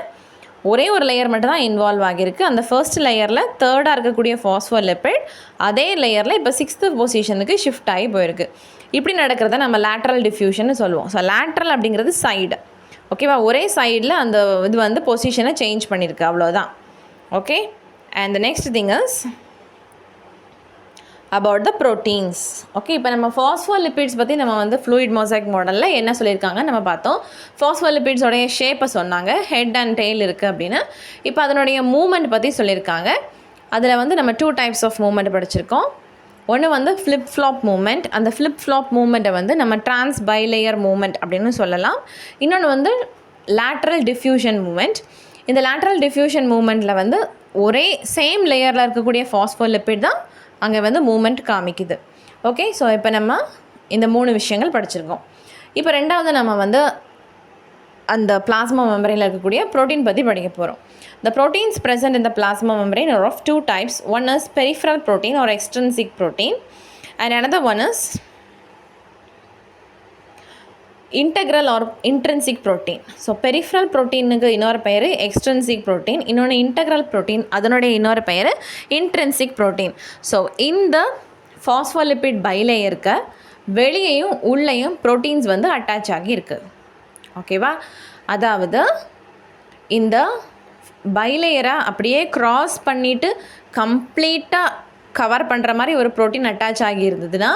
ஒரே ஒரு லேயர் மட்டும் தான் இன்வால்வ் ஆகியிருக்கு. அந்த ஃபர்ஸ்ட் லேயரில் தேர்டாக இருக்கக்கூடிய ஃபாஸ்ஃபோலிபிட் அதே லேயரில் இப்போ 6th பொசிஷனுக்கு ஷிஃப்ட் ஆகி போயிருக்கு. இப்படி நடக்கிறத நம்ம லேட்ரல் டிஃப்யூஷன் சொல்லுவோம். ஸோ லேட்ரல் அப்படிங்கிறது சைடு. ஓகேவா? ஒரே சைடில் அந்த இது வந்து பொசிஷனை சேஞ்ச் பண்ணியிருக்கு, அவ்வளோதான். Okay, and the next thing is about the proteins. Okay, இப்போ நம்ம ஃபாஸ்ஃபோலிபிட்ஸ் பற்றி நம்ம வந்து ஃப்ளூயிட் மொசைக் மாடலில் என்ன சொல்லியிருக்காங்க நம்ம பார்த்தோம். ஃபாஸ்ஃபோலிபிட்ஸோடைய ஷேப்பை சொன்னாங்க, ஹெட் அண்ட் டெய்ல் இருக்குது அப்படின்னு. இப்போ அதனுடைய மூமெண்ட் பற்றி சொல்லியிருக்காங்க. அதில் வந்து நம்ம 2 டைப்ஸ் ஆஃப் மூமெண்ட் படிச்சிருக்கோம். ஒன்று வந்து ஃப்ளிப் ஃப்ளாப் மூமெண்ட். அந்த ஃப்ளிப் ஃப்ளாப் மூமெண்ட்டை வந்து நம்ம ட்ரான்ஸ் பை லேயர் மூமெண்ட் அப்படின்னு சொல்லலாம். இன்னொன்று வந்து லேட்ரல் டிஃப்யூஷன் மூமெண்ட். இந்த லேட்ரல் டிஃப்யூஷன் மூமெண்ட்டில் வந்து ஒரே சேம் லேயரில் இருக்கக்கூடிய ஃபாஸ்ஃபோலிபிட் தான் அங்கே வந்து மூமெண்ட் காமிக்குது. ஓகே, ஸோ இப்போ நம்ம இந்த 3 விஷயங்கள் படிச்சிருக்கோம். இப்போ ரெண்டாவது நம்ம வந்து அந்த பிளாஸ்மா மெம்பரேனில் இருக்கக்கூடிய ப்ரோட்டீன் பற்றி படிக்க போகிறோம். The proteins present in the plasma membrane are of 2 types. One is peripheral protein or extrinsic protein and another one is integral or intrinsic protein. So peripheral protein க்கு இன்னொரு பெயர் extrinsic protein, இன்னொன்று integral protein, அதனுடைய இன்னொரு பெயர் intrinsic protein. So இந்த phospholipid bilayerக்கு வெளியேயும் உள்ளேயும் proteins வந்து அட்டாச் ஆகி இருக்குது. ஓகேவா? அதாவது இந்த பைலேயரை அப்படியே க்ராஸ் பண்ணிவிட்டு கம்ப்ளீட்டாக கவர் பண்ணுற மாதிரி ஒரு ப்ரோட்டீன் அட்டாச் ஆகி இருந்ததுன்னா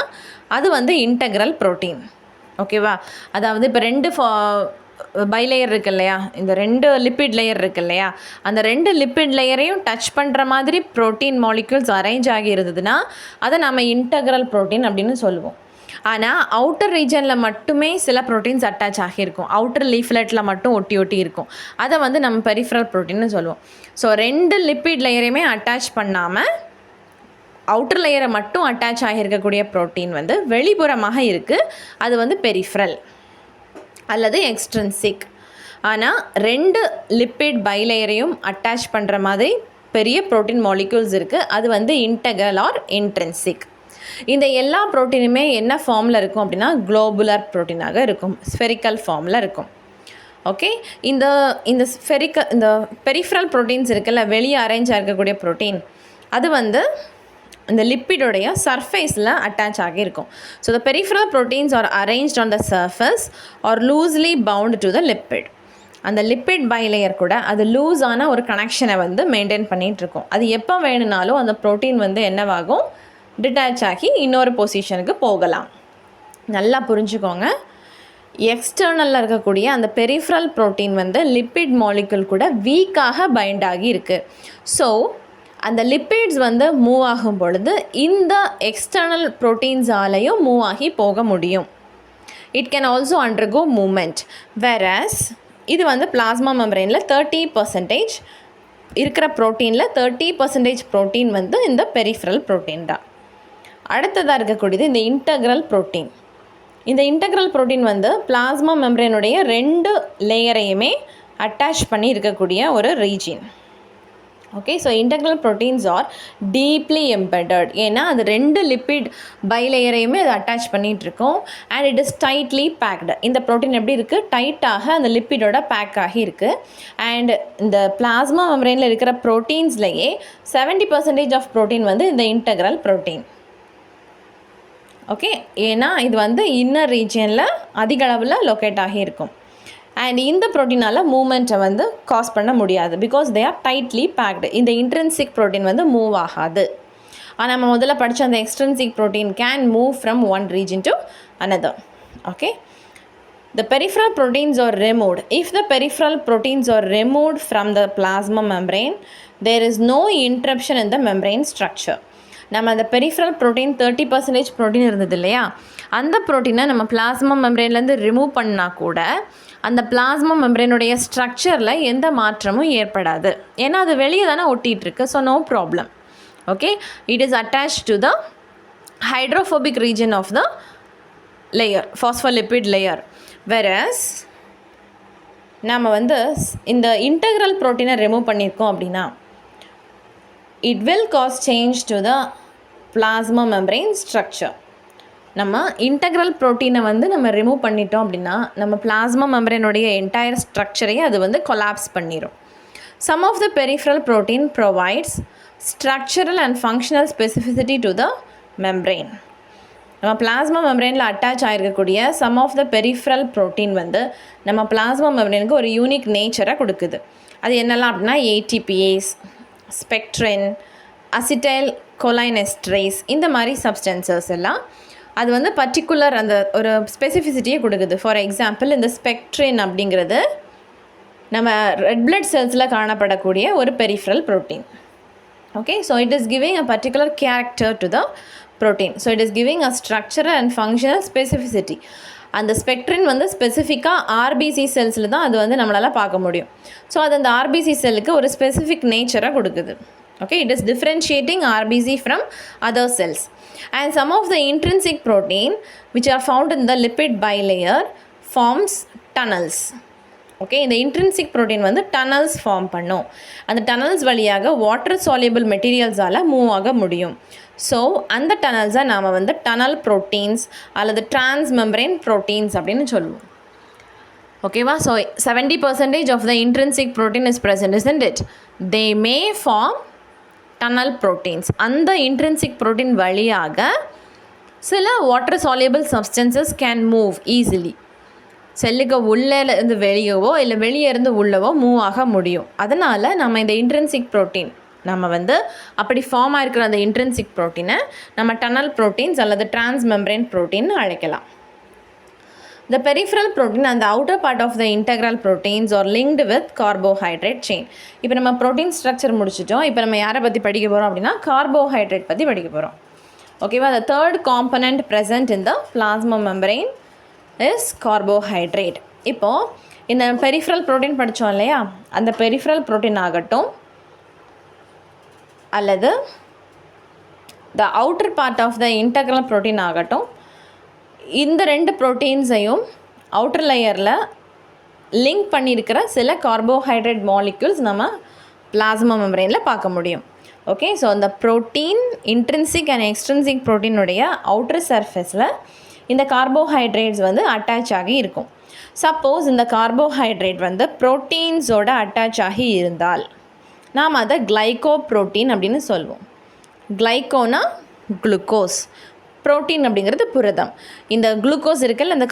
அது வந்து இன்டெக்ரல் ப்ரோட்டீன். ஓகேவா? அதாவது இப்போ 2 பைலேயர் இருக்கு இல்லையா, இந்த 2 லிப்பிட் லேயர் இருக்குது இல்லையா, அந்த 2 லிப்பிட் லேயரையும் டச் பண்ணுற மாதிரி ப்ரோட்டீன் மாலிக்யூல்ஸ் அரேஞ்ச் ஆகி இருந்ததுன்னா அதை நம்ம இன்டெக்ரல் ப்ரோட்டீன் அப்படின்னு சொல்லுவோம். ஆனால் அவுட்டர் ரீஜனில் மட்டுமே சில ப்ரோட்டீன்ஸ் அட்டாச் ஆகியிருக்கும், அவுட்டர் லீஃப்லெட்டில் மட்டும் ஒட்டி ஒட்டி இருக்கும், அதை வந்து நம்ம பெரிஃபரல் ப்ரோட்டீன்னு சொல்லுவோம். ஸோ 2 லிப்பிட் லேயரையுமே அட்டாச் பண்ணாமல் அவுட்டர் லேயரை மட்டும் அட்டாச் ஆகியிருக்கக்கூடிய ப்ரோட்டீன் வந்து வெளிப்புறமாக இருக்குது, அது வந்து பெரிஃபரல் அல்லது எக்ஸ்ட்ரின்சிக். ஆனால் 2 லிப்பிட் பைலேயரையும் அட்டாச் பண்ணுற மாதிரி பெரிய ப்ரோட்டீன் மாலிக்யூல்ஸ் இருக்குது, அது வந்து இன்டெக்ரல் ஆர் இன்ட்ரின்சிக். இந்த எல்லா ப்ரோட்டீனுமே என்ன ஃபார்மில் இருக்கும் அப்படின்னா குளோபுலர் ப்ரோட்டீனாக இருக்கும், ஸ்பெரிக்கல் ஃபார்மில் இருக்கும். ஓகே, இந்த இந்த பெரிஃபரல் ப்ரோட்டீன்ஸ் இருக்குல்ல, வெளியே அரேஞ்ச் ஆகிருக்கக்கூடிய ப்ரோட்டீன், அது வந்து இந்த லிப்பிடோடைய சர்ஃபேஸில் அட்டாச் ஆகியிருக்கும். So the peripheral proteins are arranged on the surface are loosely bound to the lipid. அந்த லிப்பிட் பைலேயர் கூட அது லூஸான ஒரு கனெக்ஷனை வந்து மெயின்டைன் பண்ணிகிட்ருக்கோம். அது எப்போ வேணுனாலும் அந்த ப்ரோட்டீன் வந்து என்னவாகும், டிட்டாச் ஆகி இன்னொரு பொசிஷனுக்கு போகலாம். நல்லா புரிஞ்சுக்கோங்க, எக்ஸ்டர்னலில் இருக்கக்கூடிய அந்த பெரிஃபரல் ப்ரோட்டீன் வந்து லிப்பிட் மாலிக்யூல் கூட வீக்காக பைண்ட் ஆகி இருக்குது. ஸோ அந்த லிப்பிட்ஸ் வந்து மூவ் ஆகும் பொழுது இந்த எக்ஸ்டர்னல் ப்ரோட்டீன்ஸாலையும் மூவ் ஆகி போக முடியும். It can also undergo moment. Whereas இது வந்து பிளாஸ்மா மெம்பரேனில் 30% இருக்கிற ப்ரோட்டீனில் 30% ப்ரோட்டீன் வந்து இந்த பெரிஃபரல் ப்ரோட்டீன் தான். அடுத்ததாக இருக்கக்கூடியது இந்த இன்டெக்ரல் ப்ரோட்டீன். இந்த இன்டெக்ரல் ப்ரோட்டீன் வந்து பிளாஸ்மா மெம்பரேனுடைய 2 லேயரையுமே அட்டாச் பண்ணி இருக்கக்கூடிய ஒரு region. Okay, so integral proteins are deeply embedded. ஏன்னா அது 2 லிப்பிட் பைலேயரையுமே அது அட்டாச் பண்ணிகிட்ருக்கோம். And it is tightly packed. இந்த ப்ரோட்டீன் எப்படி இருக்குது, டைட்டாக அந்த லிப்பிடோட பேக் ஆகி இருக்குது. அண்ட் இந்த பிளாஸ்மா மெம்பரேனில் இருக்கிற ப்ரோட்டீன்ஸ்லேயே 70% ஆஃப் ப்ரோட்டீன் வந்து இந்த இன்டெக்ரல் ப்ரோட்டீன். ஓகே, ஏன்னா இது வந்து இன்னர் ரீஜியனில் அதிக அளவில் லொக்கேட் ஆகியிருக்கும். அண்ட் இந்த ப்ரோட்டீனால் மூமெண்ட்டை வந்து காஸ் பண்ண முடியாது, because they are tightly packed. இந்த இன்ட்ரின்சிக் ப்ரோட்டீன் வந்து மூவ் ஆகாது. ஆனால் நம்ம முதல்ல படித்த அந்த extrinsic protein can move from one region to another. Okay, the peripheral proteins are removed. If the peripheral proteins are removed from the plasma membrane, there is no interruption in the membrane structure. நம்ம அந்த peripheral protein 30% protein இருந்தது இல்லையா, அந்த ப்ரோட்டீனை நம்ம plasma மெம்பரேன்லேருந்து remove பண்ணால் கூட அந்த plasma மெம்பரேனுடைய ஸ்ட்ரக்சரில் எந்த மாற்றமும் ஏற்படாது. ஏன்னா அது வெளியே தானே ஒட்டிகிட்ருக்கு. So no problem. Okay, it is attach to the hydrophobic region of the layer, phospholipid layer. Whereas நம்ம வந்து இந்த இன்டெக்ரல் ப்ரோட்டீனை ரிமூவ் பண்ணியிருக்கோம் அப்படின்னா it will cause change to the plasma membrane structure. நம்ம இன்டெக்ரல் ப்ரோட்டீனை வந்து நம்ம ரிமூவ் பண்ணிட்டோம் அப்படின்னா நம்ம பிளாஸ்மா மெம்பரேனுடைய என்டையர் ஸ்ட்ரக்சரையே அது வந்து கொலாப்ஸ் பண்ணிடும். Some of the peripheral protein provides structural and functional specificity to the membrane. நம்ம பிளாஸ்மா மெம்பரேனில் அட்டாச் ஆகிருக்கக்கூடிய some of the peripheral protein வந்து நம்ம பிளாஸ்மா மெம்பரேனுக்கு ஒரு யூனிக் நேச்சரை கொடுக்குது. அது என்னெல்லாம் அப்படின்னா ஏடிபிஏஸ், ஸ்பெக்ட்ரின், அசிட்டைல் கொலைனெஸ்ட்ரேஸ், இந்த மாதிரி சப்ஸ்டன்சஸ் எல்லாம் அது வந்து பர்டிகுலர் அந்த ஒரு ஸ்பெசிஃபிசிட்டியை கொடுக்குது. ஃபார் எக்ஸாம்பிள் இந்த ஸ்பெக்ட்ரின் அப்படிங்கிறது நம்ம ரெட் பிளட் செல்ஸில் காணப்படக்கூடிய ஒரு peripheral protein. Okay, so it is giving a particular character to the protein. So it is giving a structural and functional specificity. அந்த ஸ்பெக்ட்ரின் வந்து ஸ்பெசிஃபிக்காக ஆர்பிசி செல்ஸில் தான் அது வந்து நம்மளால் பார்க்க முடியும். ஸோ அது அந்த ஆர்பிசி செல்லுக்கு ஒரு ஸ்பெசிஃபிக் நேச்சரை கொடுக்குது. Okay, it is differentiating RBC from other cells. And some of the intrinsic protein which are found in the lipid bilayer forms tunnels. Okay, இந்த intrinsic protein வந்து tunnels form பண்ணும். அந்த tunnels வழியாக water soluble materialஸால் move ஆக முடியும். So அந்த tunnelsை நாம் வந்து tunnel proteins அல்லது transmembrane proteins அப்படின்னு சொல்லுவோம். ஓகேவா? So 70% of the intrinsic protein is present, isn't it? They may form tunnel proteins. அந்த intrinsic protein வழியாக சில water soluble substances can move easily. செல்லுக்கு உள்ளே இருந்து வெளியவோ இல்லை வெளியே இருந்து உள்ளவோ மூவ் ஆக முடியும். அதனால் நம்ம இந்த இன்ட்ரின்சிக் ப்ரோட்டீன் நம்ம வந்து அப்படி ஃபார்ம் ஆகிருக்கிற அந்த இன்ட்ரின்சிக் ப்ரோட்டீனை நம்ம டனல் ப்ரோட்டீன்ஸ் அல்லது டிரான்ஸ்மெம்ப்ரேன் ப்ரோட்டீன் அழைக்கலாம். The peripheral protein and the outer part of the integral proteins are linked with carbohydrate chain. இப்போ நம்ம ப்ரோட்டீன் ஸ்ட்ரக்சர் முடிச்சிட்டோம். இப்போ நம்ம யாரை பற்றி படிக்க போகிறோம் அப்படின்னா கார்போஹைட்ரேட் பற்றி படிக்க போகிறோம். ஓகேவா? The third component present in the plasma membrane is carbohydrate. இப்போது இந்த பெரிஃபரல் ப்ரோட்டீன் படித்தோம் இல்லையா, அந்த பெரிஃபரல் ப்ரோட்டீன் ஆகட்டும் அல்லது the outer part of the integral protein ஆகட்டும், இந்த ரெண்டு ப்ரோட்டீன்ஸையும் அவுட்டர் லேயரில் லிங்க் பண்ணியிருக்கிற சில கார்போஹைட்ரேட் மாலிக்யூல்ஸ் நம்ம பிளாஸ்மா மெம்பரேனில் பார்க்க முடியும். ஓகே, ஸோ அந்த ப்ரோட்டீன் இன்ட்ரின்சிக் அண்ட் எக்ஸ்ட்ரின்சிக் ப்ரோட்டீனுடைய அவுட்டர் சர்ஃபேஸில் இந்த கார்போஹைட்ரேட்ஸ் வந்து அட்டாச் ஆகி இருக்கும். சப்போஸ் இந்த கார்போஹைட்ரேட் வந்து ப்ரோட்டீன்ஸோட அட்டாச் ஆகி இருந்தால் நாம் அதை கிளைகோ ப்ரோட்டீன் அப்படின்னு சொல்லுவோம். கிளைகோனா குளுக்கோஸ், ப்ரோட்டீன் அப்படிங்கிறது புரதம். இந்த குளுக்கோஸ் இருக்குல்ல, இந்த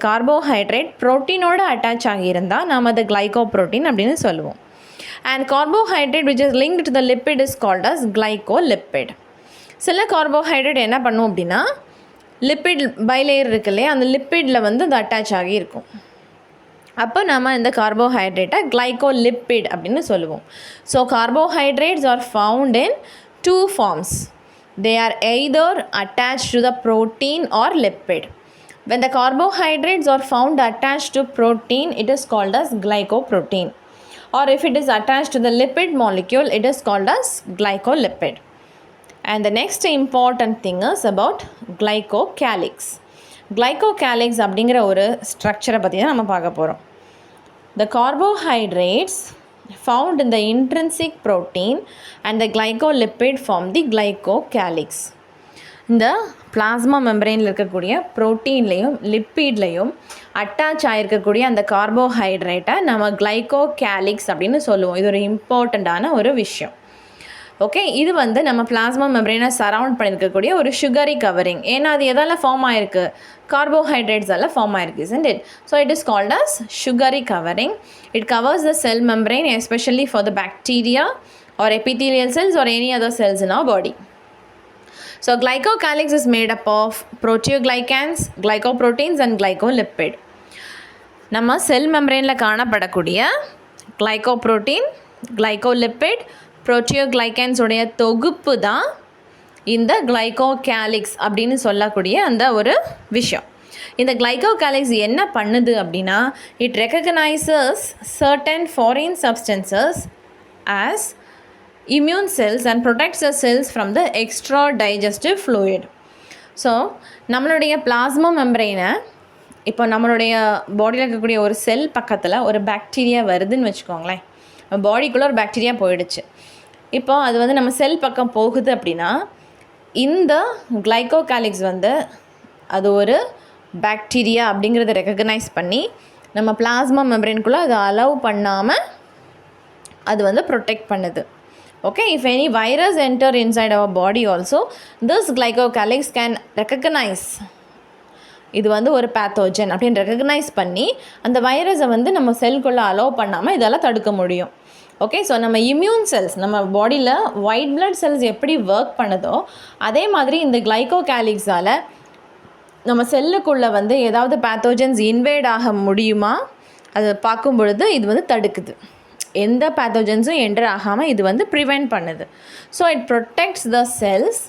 கார்போஹைட்ரேட் ப்ரோட்டீனோட அட்டாச் ஆகியிருந்தால் நாம் அதை கிளைகோ ப்ரோட்டீன் அப்படின்னு சொல்லுவோம். And carbohydrate which is linked to the lipid is called as glycolipid. சில கார்போஹைட்ரேட் என்ன பண்ணும் அப்படின்னா லிப்பிட் பைலேயர் இருக்கு இல்லையா, அந்த லிப்பிடில் வந்து அது அட்டாச் ஆகி இருக்கும். அப்போ நம்ம இந்த கார்போஹைட்ரேட்டை கிளைகோலிப்பிட் அப்படின்னு சொல்லுவோம். So carbohydrates are found in two forms. They are either attached to the protein or lipid. When the carbohydrates are found attached to protein, it is called as glycoprotein. Or if it is attached to the lipid molecule, it is called as glycolipid. And the next important thing is about glycocalyx. Glycocalyx அப்படிங்கிற ஒரு ஸ்ட்ரக்சரை பற்றி தான் நம்ம பார்க்க போகிறோம். The carbohydrates found in the intrinsic protein and the glycolipid form the glycocalyx. இந்த plasma மெம்பரேனில் இருக்கக்கூடிய ப்ரோட்டீன்லேயும் லிப்பிட்லேயும் அட்டாச் ஆகிருக்கக்கூடிய அந்த கார்போஹைட்ரேட்டை நம்ம கிளைகோகேலிக்ஸ் அப்படின்னு சொல்லுவோம். இது ஒரு இம்பார்ட்டண்ட்டான ஒரு விஷயம். ஓகே, இது வந்து நம்ம பிளாஸ்மா மெம்பரேனை சரவுண்ட் பண்ணியிருக்கக்கூடிய ஒரு சுகரி கவரிங். ஏன்னா அது எதால் ஃபார்ம் ஆகிருக்கு? கார்போஹைட்ரேட்ஸால் ஃபார்ம் ஆகிருக்கு, isn't it? So it is called as sugary covering. It covers the cell membrane especially for the bacteria or epithelial cells or any other cells in our body. So glycocalyx is made up of proteoglycans, glycoproteins and glycolipid. நம்ம செல் மெம்பரேனில் காணப்படக்கூடிய glycoprotein, கிளைகோலிப்பிட், புரோட்டியோகிளைக்கன்ஸ் உடைய தொகுப்பு தான் இந்த கிளைகோகேலிக்ஸ் அப்படின்னு சொல்லக்கூடிய அந்த ஒரு விஷயம். இந்த கிளைகோகேலிக்ஸ் என்ன பண்ணுது அப்படின்னா, it recognises certain foreign substances as immune cells and protects the cells from the extra digestive fluid. So நம்மளுடைய பிளாஸ்மா மெம்பரேனை இப்போ நம்மளுடைய பாடியில் இருக்கக்கூடிய ஒரு செல் பக்கத்தில் ஒரு பாக்டீரியா வருதுன்னு வச்சுக்கோங்களேன். பாடிக்குள்ளே ஒரு பாக்டீரியா போயிடுச்சு. இப்போ அது வந்து நம்ம செல் பக்கம் போகுது அப்படின்னா இந்த கிளைகோகேலிக்ஸ் வந்து அது ஒரு பாக்டீரியா அப்படிங்கிறத ரெகக்னைஸ் பண்ணி நம்ம பிளாஸ்மா மெம்பரேனுக்குள்ளே அதை அலோவ் பண்ணாமல் அது வந்து ப்ரொடெக்ட் பண்ணுது. Okay, if any virus enter inside our body also this glycocalyx can recognize இது வந்து ஒரு பேத்தோஜன் அப்படின்னு ரெகக்னைஸ் பண்ணி அந்த வைரஸை வந்து நம்ம செல்குள்ளே அலோவ் பண்ணாமல் இதெல்லாம் தடுக்க முடியும். ஓகே, ஸோ நம்ம இம்யூன் செல்ஸ், நம்ம பாடியில் ஒயிட் பிளட் செல்ஸ் எப்படி ஒர்க் பண்ணுதோ அதே மாதிரி இந்த கிளைகோகேலிக்ஸால் நம்ம செல்லுக்குள்ளே வந்து ஏதாவது பேத்தோஜன்ஸ் இன்வேட் ஆக முடியுமா அது பார்க்கும் பொழுது இது வந்து தடுக்குது. எந்த பேத்தோஜன்ஸும் என்டர் ஆகாமல் இது வந்து ப்ரிவெண்ட் பண்ணுது. So it protects the cells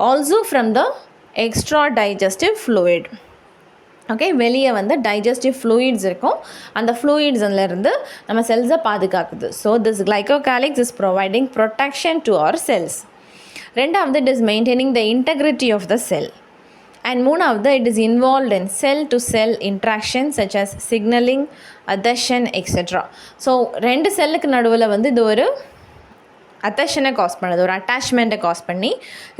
also from the extra digestive fluid. Okay, வெளியே வந்து டைஜஸ்டிவ் ஃப்ளூயிட்ஸ் இருக்கும், அந்த ஃப்ளூயிட்ஸ்லேருந்து நம்ம செல்ஸை பாதுகாக்குது. So this glycocalyx is providing protection to our cells. ரெண்டாவது, it is maintaining the integrity of the cell. And மூணாவது, it is involved in cell to cell interaction such as signaling, adhesion etcetera. So ரெண்டு செல்லுக்கு நடுவில் வந்து இது ஒரு அட்டேஷனை cos பண்ணுது, ஒரு அட்டாச்மெண்ட்டை காஸ் பண்ணி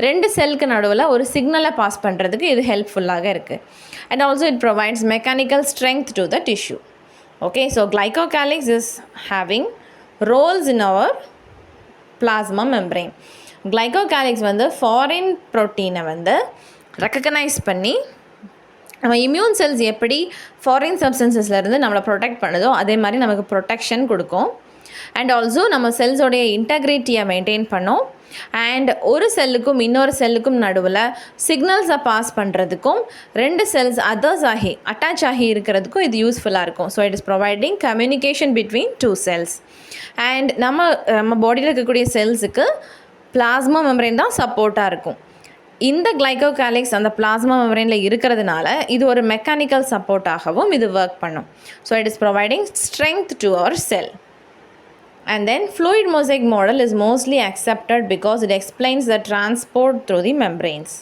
ரெண்டு செல்லுக்கு நடுவில் ஒரு சிக்னலை பாஸ் பண்ணுறதுக்கு இது ஹெல்ப்ஃபுல்லாக இருக்குது. And also it provides mechanical strength to the tissue. Okay, so glycocalyx is having roles in our plasma membrane. Glycocalyx வந்து ஃபாரின் ப்ரோட்டீனை வந்து ரெக்கக்னைஸ் பண்ணி நம்ம இம்யூன் செல்ஸ் எப்படி ஃபாரின் சப்ஸ்டன்சஸ்லேருந்து நம்மளை ப்ரொடெக்ட் பண்ணுதோ அதே மாதிரி நமக்கு ப்ரொடெக்ஷன் கொடுக்கும். அண்ட் ஆல்சோ நம்ம செல்ஸோடைய இன்டெக்ரிட்டியை மெயின்டைன் பண்ணோம். அண்ட் ஒரு செல்லுக்கும் இன்னொரு செல்லுக்கும் நடுவில் சிக்னல்ஸை பாஸ் பண்ணுறதுக்கும் 2 செல்ஸ் அதர்ஸ் ஆகி அட்டாச் ஆகி இருக்கிறதுக்கும் இது யூஸ்ஃபுல்லாக இருக்கும். So it is providing communication between 2 cells. And நம்ம பாடியில் இருக்கக்கூடிய செல்ஸுக்கு பிளாஸ்மா மெம்பரேன் தான் சப்போர்ட்டாக இருக்கும். இந்த கிளைகோகாலிக்ஸ் அந்த பிளாஸ்மா மெம்பரேனில் இருக்கிறதுனால இது ஒரு மெக்கானிக்கல் சப்போர்ட்டாகவும் இது ஒர்க் பண்ணும். So it is providing strength to our cell. And then fluid mosaic model is mostly accepted because it explains the transport through the membranes.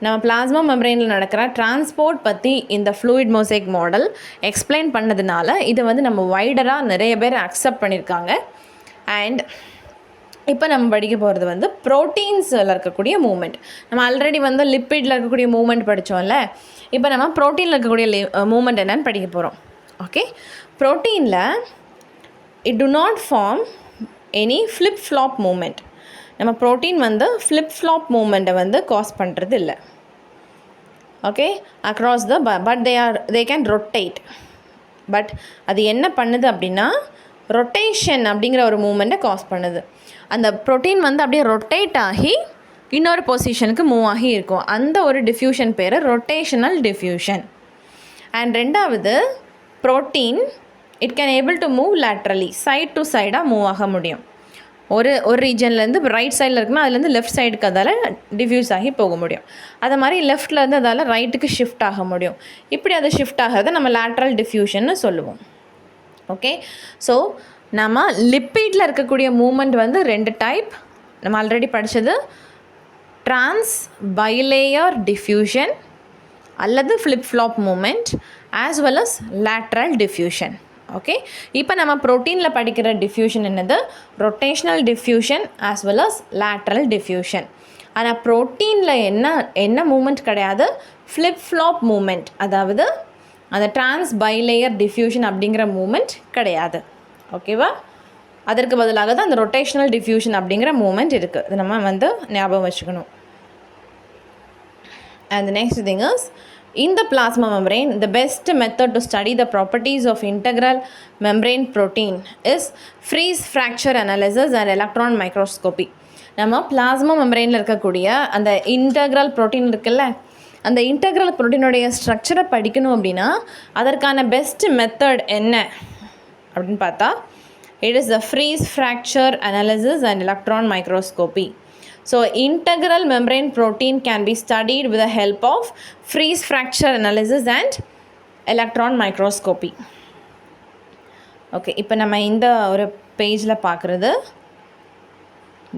நம்ம பிளாஸ்மா மெம்பரேனில் நடக்கிற டிரான்ஸ்போர்ட் பற்றி இந்த ஃப்ளூயிட் மொசைக் மாடல் எக்ஸ்பிளைன் பண்ணதுனால இதை வந்து நம்ம வைடராக நிறைய பேர் அக்செப்ட் பண்ணியிருக்காங்க. அண்ட் இப்போ நம்ம படிக்க போகிறது வந்து ப்ரோட்டீன்ஸில் இருக்கக்கூடிய மூமெண்ட். நம்ம ஆல்ரெடி வந்து லிப்பிடில் இருக்கக்கூடிய மூமெண்ட் படித்தோம்ல, இப்போ நம்ம ப்ரோட்டீனில் இருக்கக்கூடிய மூமெண்ட் என்னன்னு படிக்க போகிறோம். ஓகே, ப்ரோட்டீனில் it do not form any flip-flop movement. நம்ம ப்ரோட்டீன் வந்து flip-flop மூமெண்ட்டை வந்து காஸ் பண்ணுறது இல்லை. Okay, across the but they can rotate. But அது என்ன பண்ணுது அப்படின்னா ரொட்டேஷன் அப்படிங்கிற ஒரு மூமெண்ட்டை காஸ் பண்ணுது. அந்த ப்ரோட்டீன் வந்து அப்படியே ரொட்டேட் ஆகி இன்னொரு பொசிஷனுக்கு மூவ் ஆகி இருக்கும். அந்த ஒரு டிஃப்யூஷன் பேர் ரொட்டேஷனல் டிஃப்யூஷன். அண்ட் ரெண்டாவது protein it can able to move laterally, side to சைடாக மூவ் ஆக முடியும். ஒரு ரீஜன்லேருந்து ரைட் சைடில் இருக்குன்னா அதுலேருந்து லெஃப்ட் சைடுக்கு அதால் டிஃப்யூஸ் ஆகி போக முடியும். அதை மாதிரி லெஃப்ட்லேருந்து அதால் ரைட்டுக்கு ஷிஃப்ட் ஆக முடியும். இப்படி அது ஷிஃப்ட் ஆகிறத நம்ம லேட்ரல் டிஃப்யூஷன்னு சொல்லுவோம். ஓகே, ஸோ நம்ம லிப்பிடில் இருக்கக்கூடிய மூமெண்ட் வந்து 2 டைப். நம்ம ஆல்ரெடி படித்தது ட்ரான்ஸ் பைலேயர் டிஃப்யூஷன் அல்லது flip-flop moment as well as lateral diffusion. Okay, இப்போ நம்ம ப்ரோட்டீனில் படிக்கிற டிஃப்யூஷன் என்னது? Rotational diffusion as well as lateral diffusion. ஆனால் ப்ரோட்டீனில் என்ன மூமெண்ட் கிடையாது, ஃப்ளிப்-ஃப்ளாப் மூமெண்ட், அதாவது அந்த ட்ரான்ஸ் பைலேயர் டிஃப்யூஷன் அப்படிங்கிற மூமெண்ட் கிடையாது. ஓகேவா? அதற்கு பதிலாக தான் அந்த ரொட்டேஷ்னல் டிஃப்யூஷன் அப்படிங்கிற மூமெண்ட் இருக்குது. அது நம்ம வந்து ஞாபகம் வச்சுக்கணும். And the next thing is, in the plasma membrane, the best method to study the properties of integral membrane protein is freeze fracture analysis and electron microscopy. நம்ம பிளாஸ்மா மெம்பரேனில் இருக்கக்கூடிய அந்த இன்டெக்ரல் ப்ரோட்டீன் இருக்குல்ல, அந்த இன்டெக்ரல் ப்ரோட்டீனுடைய ஸ்ட்ரக்சரை படிக்கணும் அப்படின்னா அதற்கான best method என்ன அப்படின்னு பார்த்தா it is the freeze fracture analysis and electron microscopy. So integral membrane protein can be studied with the help of freeze fracture analysis and electron microscopy. Okay, இப்போ நம்ம இந்த ஒரு பேஜில் பார்க்குறது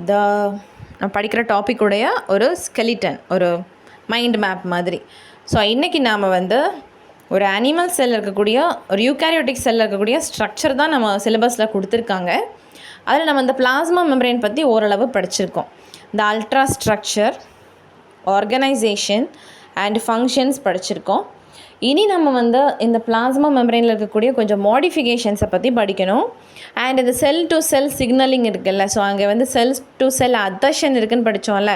நான் படிக்கிற டாப்பிக்குடைய ஒரு ஸ்கெலிட்டன், ஒரு மைண்ட் மேப் மாதிரி. ஸோ இன்றைக்கி நாம் வந்து ஒரு அனிமல் செல்லில் இருக்கக்கூடிய ஒரு யூகாரியோட்டிக் செல்லில் இருக்கக்கூடிய ஸ்ட்ரக்சர் தான் நம்ம சிலபஸில் கொடுத்துருக்காங்க. அதில் நம்ம இந்த பிளாஸ்மா மெம்பரேன் பற்றி ஓரளவு படிச்சிருக்கோம். இந்த ultra structure, organisation and functions படிச்சிருக்கோம். இனி நம்ம வந்து இந்த பிளாஸ்மா மெம்பரேனில் இருக்கக்கூடிய கொஞ்சம் மாடிஃபிகேஷன்ஸை பற்றி படிக்கணும். அண்ட் இந்த செல் டு செல் சிக்னலிங் இருக்குல்ல, ஸோ அங்கே வந்து செல் டு செல் அதர்ஷன் இருக்குதுன்னு படித்தோம்ல,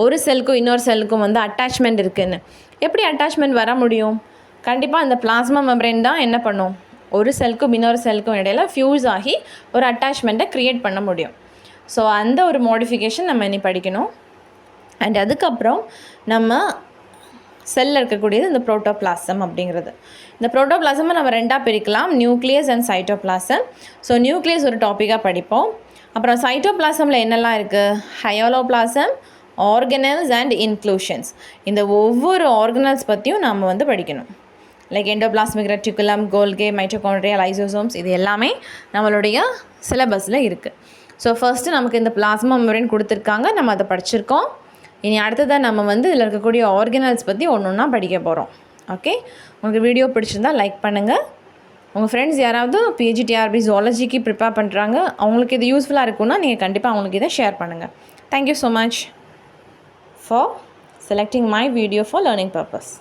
ஒரு செல்லுக்கும் இன்னொரு செல்லுக்கும் வந்து அட்டாச்மெண்ட் இருக்குதுன்னு. எப்படி அட்டாச்மெண்ட் வர முடியும்? கண்டிப்பாக இந்த பிளாஸ்மா மெம்பரேன் தான் என்ன பண்ணும், ஒரு செல்லுக்கும் இன்னொரு செல்லுக்கும் இடையில ஃபியூஸ் ஆகி ஒரு அட்டாச்மெண்ட்டை க்ரியேட் பண்ண முடியும். ஸோ அந்த ஒரு மாடிஃபிகேஷன் நம்ம இனி படிக்கணும். அண்ட் அதுக்கப்புறம் நம்ம செல்லில் இருக்கக்கூடியது இந்த புரோட்டோபிளாசம் அப்படிங்கிறது. இந்த புரோட்டோபிளாசமை நம்ம 2ஆக பிரிக்கலாம், nucleus and cytoplasm. So nucleus ஒரு டாப்பிக்காக படிப்போம். அப்புறம் சைட்டோபிளாசமில் என்னெல்லாம் இருக்குது, ஹயோலோபிளாசம், ஆர்கனல்ஸ் அண்ட் இன்க்ளூஷன்ஸ். இந்த ஒவ்வொரு ஆர்கனல்ஸ் பற்றியும் நாம் வந்து படிக்கணும். Like endoplasmic reticulum, Golgi, mitochondria, lysosomes, இது எல்லாமே நம்மளுடைய சிலபஸில் இருக்குது. ஸோ ஃபர்ஸ்ட்டு நமக்கு இந்த பிளாஸ்மா மெம்பரேன் கொடுத்துருக்காங்க, நம்ம அதை படிச்சிருக்கோம். இனி அடுத்ததாக நம்ம வந்து இதில் இருக்கக்கூடிய ஆர்கனல்ஸ் பற்றி ஒன்று ஒன்றா படிக்க போகிறோம். ஓகே, உங்களுக்கு வீடியோ பிடிச்சிருந்தால் லைக் பண்ணுங்கள். உங்கள் ஃப்ரெண்ட்ஸ் யாராவது பிஜி டிஆர்பி ஜுவாலஜிக்கு ப்ரிப்பேர் பண்ணுறாங்க, அவங்களுக்கு இது யூஸ்ஃபுல்லாக இருக்குன்னா நீங்கள் கண்டிப்பாக அவங்களுக்கு இதை ஷேர் பண்ணுங்கள். Thank you so much for selecting my video for learning purpose.